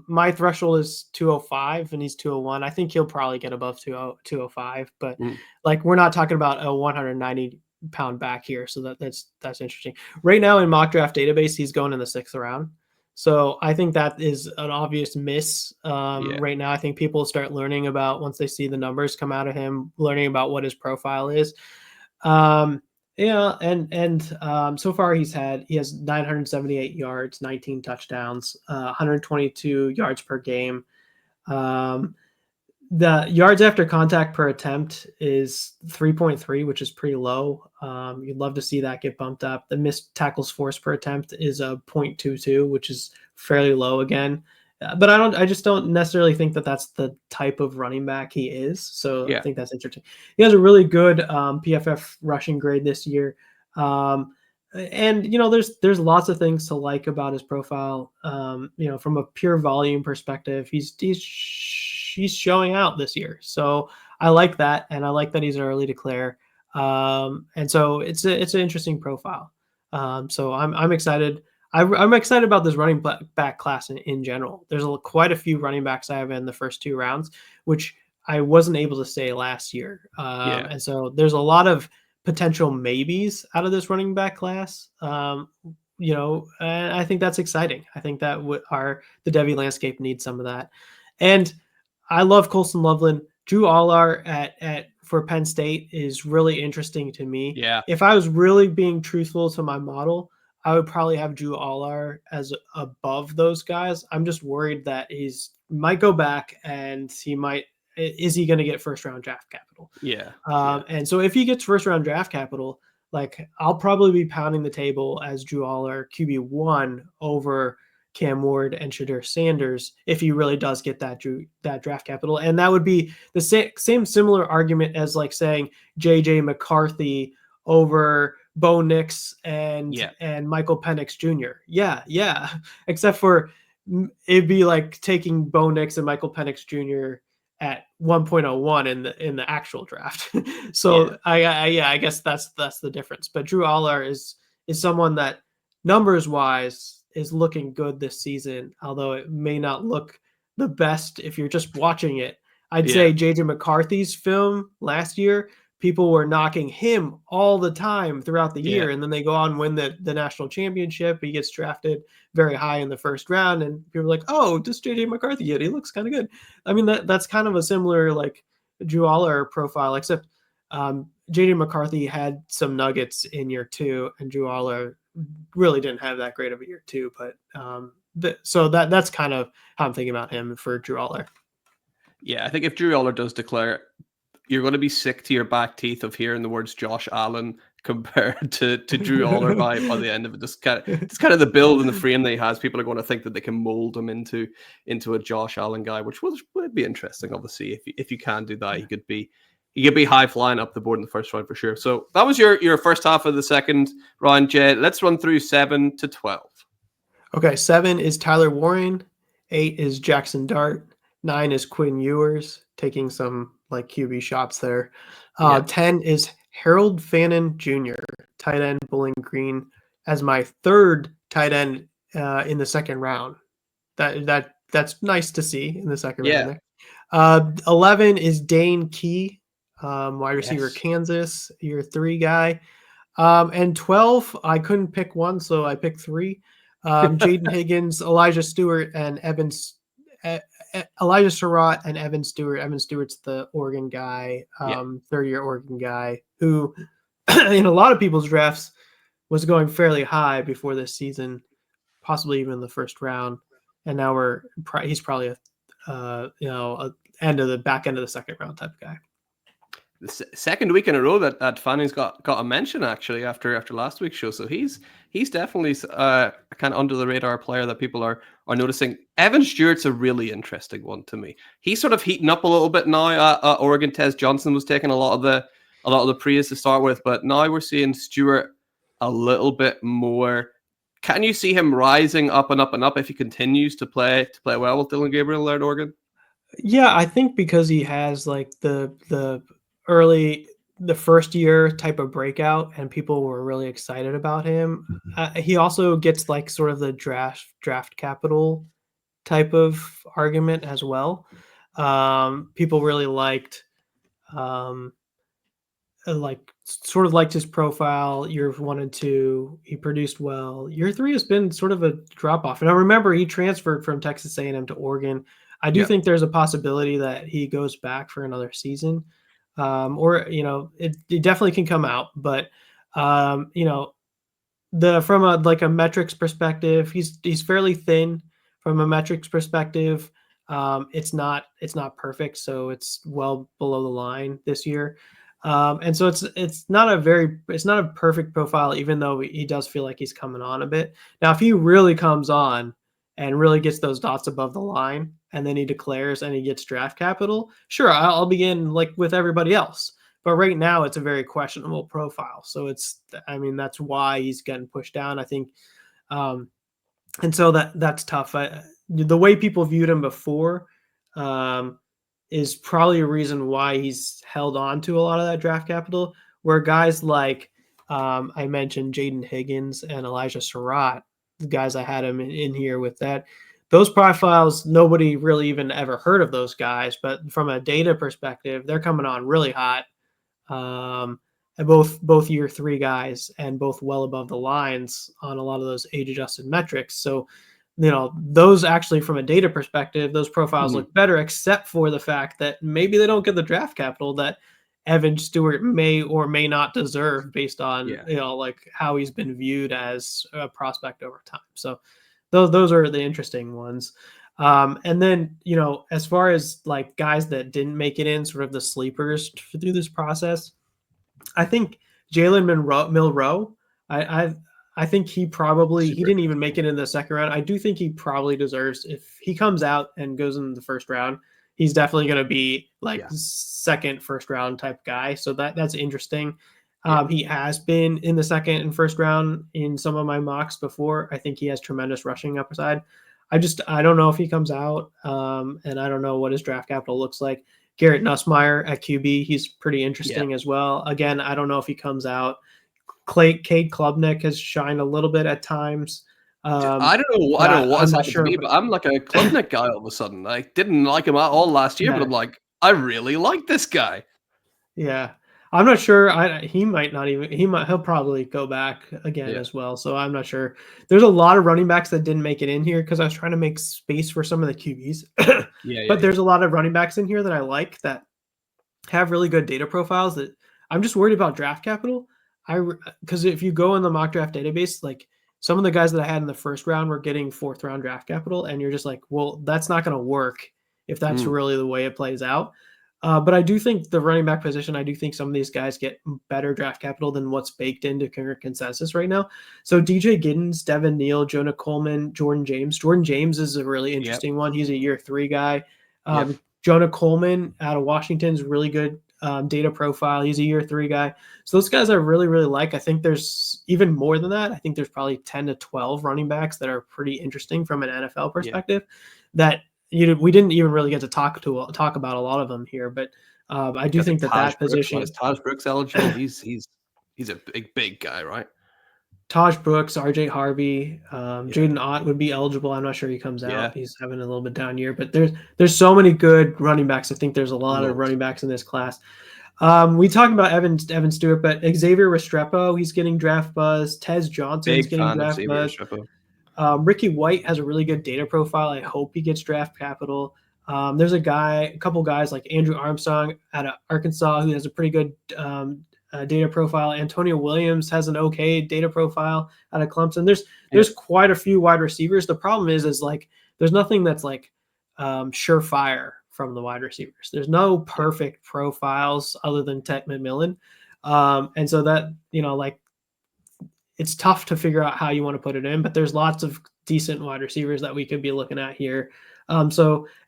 my threshold is 205, and he's 201. I think he'll probably get above 205, but like, we're not talking about a 190-pound back here, so that's interesting. Right now in mock draft database, he's going in the 6th round. So I think that is an obvious miss Yeah. right now. I think people start learning about, once they see the numbers come out of him, learning about what his profile is. Um, yeah, and so far he has 978 yards, 19 touchdowns, 122 yards per game. Um, the yards after contact per attempt is 3.3, which is pretty low. You'd love to see that get bumped up. The missed tackles forced per attempt is a 0.22, which is fairly low again. But I just don't necessarily think that that's the type of running back he is. So I Yeah. think that's interesting. He has a really good PFF rushing grade this year. And there's lots of things to like about his profile. From a pure volume perspective, he's showing out this year, so I like that, and I like that he's an early declare. And so it's an interesting profile. So I'm excited. I'm excited about this running back class in general. There's quite a few running backs I have in the first 2 rounds, which I wasn't able to say last year. Yeah. And so there's a lot of potential maybes out of this running back class. And I think that's exciting. I think that the Devy landscape needs some of that. And I love Colston Loveland. Drew Allar at for Penn State is really interesting to me. Yeah. If I was really being truthful to my model, I would probably have Drew Allar as above those guys. I'm just worried that might go back, and is he going to get first round draft capital? Yeah. And so if he gets first round draft capital, like, I'll probably be pounding the table as Drew Allar QB1 over Cam Ward and Shedeur Sanders if he really does get that draft capital. And that would be the same similar argument as like saying JJ McCarthy over Bo Nix and Michael Penix Jr. Yeah. Except for it'd be like taking Bo Nix and Michael Penix Jr. at 1.01 in the actual draft. So I guess that's the difference. But Drew Allar is someone that numbers wise is looking good this season, although it may not look the best if you're just watching it. I'd say JJ McCarthy's film last year, people were knocking him all the time throughout the year, and then they go on and win the national championship. He gets drafted very high in the first round, and people are like, "Oh, just JJ McCarthy yet? He looks kind of good." I mean, that's kind of a similar like Drew Allar profile, except JJ McCarthy had some nuggets in year 2, and Drew Allar really didn't have that great of a year 2. But so that's kind of how I'm thinking about him for Drew Allar. Yeah, I think if Drew Allar does declare, you're going to be sick to your back teeth of hearing the words Josh Allen compared to Drew Allar by the end of it. Just kind of the build and the frame that he has. People are going to think that they can mold him into a Josh Allen guy, which would be interesting. Obviously, if you can do that, he could be high flying up the board in the first round for sure. So that was your first half of the second round, Jay. Let's run through 7 to 12. Okay, 7 is Tyler Warren, 8 is Jackson Dart, 9 is Quinn Ewers, taking some like QB shots there. 10 is Harold Fannin Jr., tight end, Bowling Green, as my third tight end in the second round. That's nice to see in the second round there. 11 is Dane Key, wide receiver, Kansas, your 3 guy. And 12, I couldn't pick one, so I picked 3. Jaden Higgins, Elijah Stewart, and Elijah Surratt and Evan Stewart. Evan Stewart's the Oregon guy, third-year Oregon guy, who in a lot of people's drafts was going fairly high before this season, possibly even in the first round. And now he's probably a back end of the second round type of guy. The second week in a row that Fanning's got a mention actually after last week's show, so he's definitely a kind of under the radar player that people are noticing. Evan Stewart's a really interesting one to me. He's sort of heating up a little bit now. Oregon Tez Johnson was taking a lot of the praise to start with, but now we're seeing Stewart a little bit more. Can you see him rising up and up and up if he continues to play well with Dylan Gabriel there at Oregon? Yeah, I think because he has like the first year type of breakout, and people were really excited about him. He also gets like sort of the draft capital type of argument as well. People really liked like sort of liked his profile. Year 1 and 2, he produced well. Year 3 has been sort of a drop off. And I remember he transferred from Texas A&M to Oregon. I do Yeah. think there's a possibility that he goes back for another season, or it definitely can come out. But you know, the from a like a metrics perspective, he's fairly thin from a metrics perspective. It's not perfect, so it's well below the line this year. And so it's not a perfect profile, even though he does feel like he's coming on a bit. Now, if he really comes on and really gets those dots above the line, and then he declares and he gets draft capital, sure, I'll begin like with everybody else. But right now, it's a very questionable profile. So I mean, that's why he's getting pushed down, I think. Um, and so that's tough. The way people viewed him before um, is probably a reason why he's held on to a lot of that draft capital. Where guys like I mentioned Jaden Higgins and Elijah Surratt, the guys I had him in here with that. Those profiles, nobody really even ever heard of those guys. But from a data perspective, they're coming on really hot. And both year 3 guys and both well above the lines on a lot of those age adjusted metrics. So, those actually from a data perspective, those profiles look better, except for the fact that maybe they don't get the draft capital that Evan Stewart may or may not deserve based on, like how he's been viewed as a prospect over time. So those are the interesting ones. And then, as far as like guys that didn't make it in, sort of the sleepers through this process, I think Jalen Milroe, I think he didn't even make it in the second round. I do think he probably deserves, if he comes out and goes in the first round, he's definitely going to be like second, first round type guy. So that's interesting. He has been in the second and first round in some of my mocks before. I think he has tremendous rushing upside. I don't know if he comes out, and I don't know what his draft capital looks like. Garrett Nussmeier at QB, he's pretty interesting as well. Again, I don't know if he comes out. Cade Klubnik has shined a little bit at times. I don't know what has happened to me, but I'm like a Klubnik guy all of a sudden. I didn't like him at all last year, but I'm like, I really like this guy. Yeah. I'm not sure. He'll probably go back again as well. So I'm not sure. There's a lot of running backs that didn't make it in here because I was trying to make space for some of the QBs. But there's a lot of running backs in here that I like that have really good data profiles that I'm just worried about draft capital. Because if you go in the mock draft database, like some of the guys that I had in the first round were getting 4th round draft capital, and you're just like, well, that's not going to work if that's really the way it plays out. But I do think the running back position, I do think some of these guys get better draft capital than what's baked into current consensus right now. So DJ Giddens, Devin Neal, Jonah Coleman, Jordan James. Jordan James is a really interesting one. He's a year 3 guy. Jonah Coleman out of Washington is really good data profile. He's a year 3 guy. So those guys I really, really like. I think there's even more than that. I think there's probably 10 to 12 running backs that are pretty interesting from an NFL perspective that we didn't even really get to talk about a lot of them here, but I do think that position is Taj Brooks eligible. He's a big guy, right? Taj Brooks, RJ Harvey, Jaden Ott would be eligible. I'm not sure he comes out. He's having a little bit down year, but there's so many good running backs. I think there's a lot of running backs in this class. We talk about Evan Stewart, but Xavier Restrepo, he's getting draft buzz. Tez Johnson's getting draft buzz. Ricky White has a really good data profile. I hope he gets draft capital. There's a couple guys like Andrew Armstrong out of Arkansas who has a pretty good data profile. Antonio Williams has an okay data profile out of Clemson. There's quite a few wide receivers. The problem is like there's nothing that's like surefire from the wide receivers. There's no perfect profiles other than Tet MacMillan. And so that, like, it's tough to figure out how you want to put it in, but there's lots of decent wide receivers that we could be looking at here. And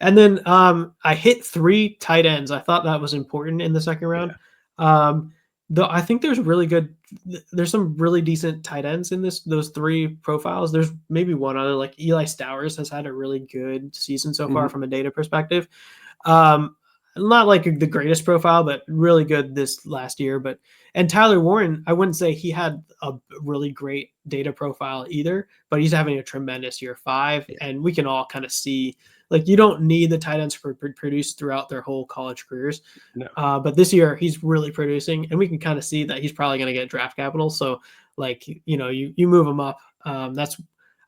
then I hit 3 tight ends. I thought that was important in the second round. Though I think there's some really decent tight ends in those 3 profiles. There's maybe one other, like Eli Stowers has had a really good season so far from a data perspective. Not like the greatest profile, but really good this last year. And Tyler Warren, I wouldn't say he had a really great data profile either, but he's having a tremendous year 5. And we can all kind of see Like, you don't need the tight ends to produce throughout their whole college careers. No. But this year he's really producing, and we can kind of see that he's probably going to get draft capital. So, like, you move him up.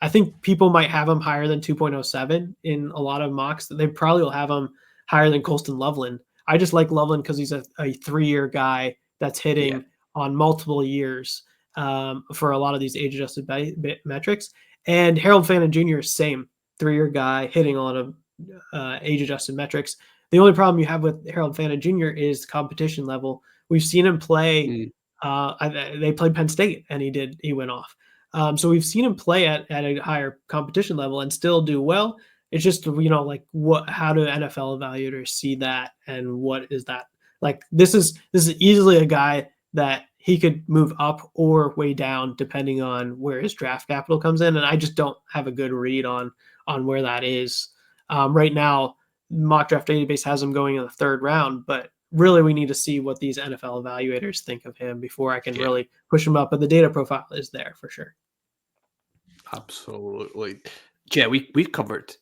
I think people might have him higher than 2.07 in a lot of mocks. They probably will have him higher than Colston Loveland. I just like Loveland because he's a 3-year guy that's hitting on multiple years for a lot of these age-adjusted metrics. And Harold Fannin Jr. same 3-year guy hitting a lot of age-adjusted metrics. The only problem you have with Harold Fannin Jr. is competition level. We've seen him play. They played Penn State, and he went off. So we've seen him play at a higher competition level and still do well. It's just, how do NFL evaluators see that, and what is that? Like, this is easily a guy that he could move up or way down depending on where his draft capital comes in. And I just don't have a good read on where that is. Right now, mock draft database has him going in the 3rd round, but really we need to see what these NFL evaluators think of him before I can really push him up. But the data profile is there for sure. Absolutely. Jay, we've covered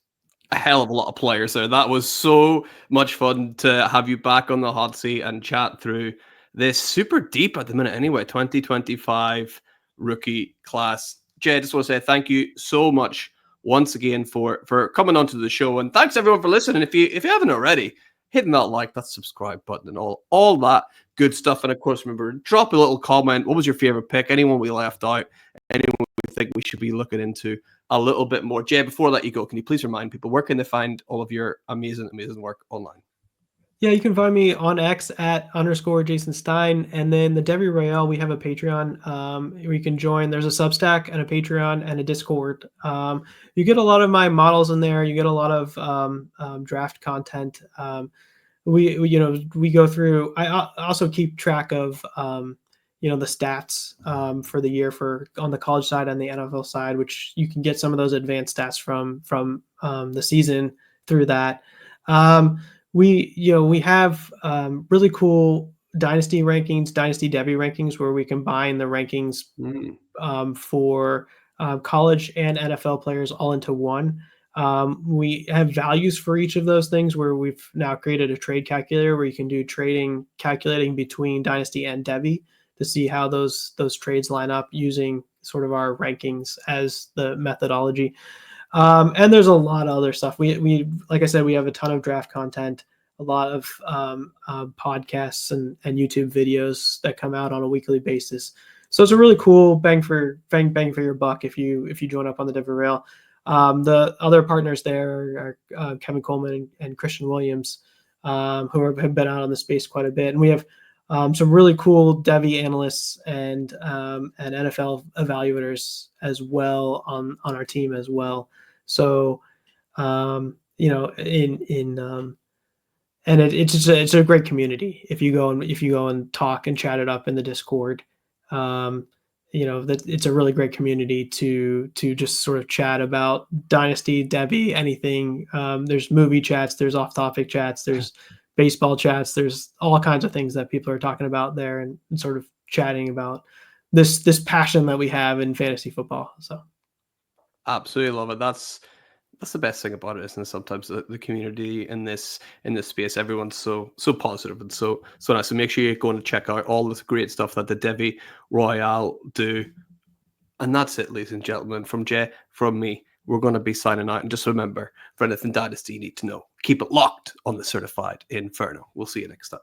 a hell of a lot of players there. That was so much fun to have you back on the hot seat and chat through this super deep at the minute anyway, 2025 rookie class. Jay, I just want to say thank you so much once again for coming onto the show, and thanks everyone for listening. If you haven't already, hitting that like, that subscribe button, and all that good stuff. And of course, remember, drop a little comment. What was your favorite pick? Anyone we left out? Anyone we think we should be looking into a little bit more? Jay, before I let you go, can you please remind people where can they find all of your amazing work online? Yeah, you can find me on X at _Jason Stein. And then the Debbie Royale, we have a Patreon where you can join. There's a Substack and a Patreon and a Discord. You get a lot of my models in there. You get a lot of draft content. We go through. I also keep track of the stats for the year on the college side and the NFL side, which you can get some of those advanced stats from the season through that. We have really cool Dynasty rankings, Dynasty Debbie rankings, where we combine the rankings for college and NFL players all into one. We have values for each of those things, where we've now created a trade calculator where you can do calculating between Dynasty and Debbie to see how those trades line up using sort of our rankings as the methodology. And there's a lot of other stuff. We like I said, we have a ton of draft content, a lot of podcasts and YouTube videos that come out on a weekly basis. So it's a really cool bang for your buck if you join up on the Debbie Rail. The other partners there are Kevin Coleman and Christian Williams, who have been out on the space quite a bit. And we have some really cool Debbie analysts and NFL evaluators as well on our team as well. So, and it's a great community. If you go and talk and chat it up in the Discord, that it's a really great community to just sort of chat about Dynasty, Debbie, anything. There's movie chats, there's off-topic chats, there's baseball chats, there's all kinds of things that people are talking about there and sort of chatting about this passion that we have in fantasy football. So absolutely love it. That's the best thing about it, isn't it? Sometimes the community in this space, everyone's so positive and so nice. So make sure you're going to check out all this great stuff that the Debbie Royale do. And that's it, ladies and gentlemen. From Jay, from me, we're going to be signing out. And just remember, for anything Dynasty you need to know, keep it locked on the Certified Inferno. We'll see you next time.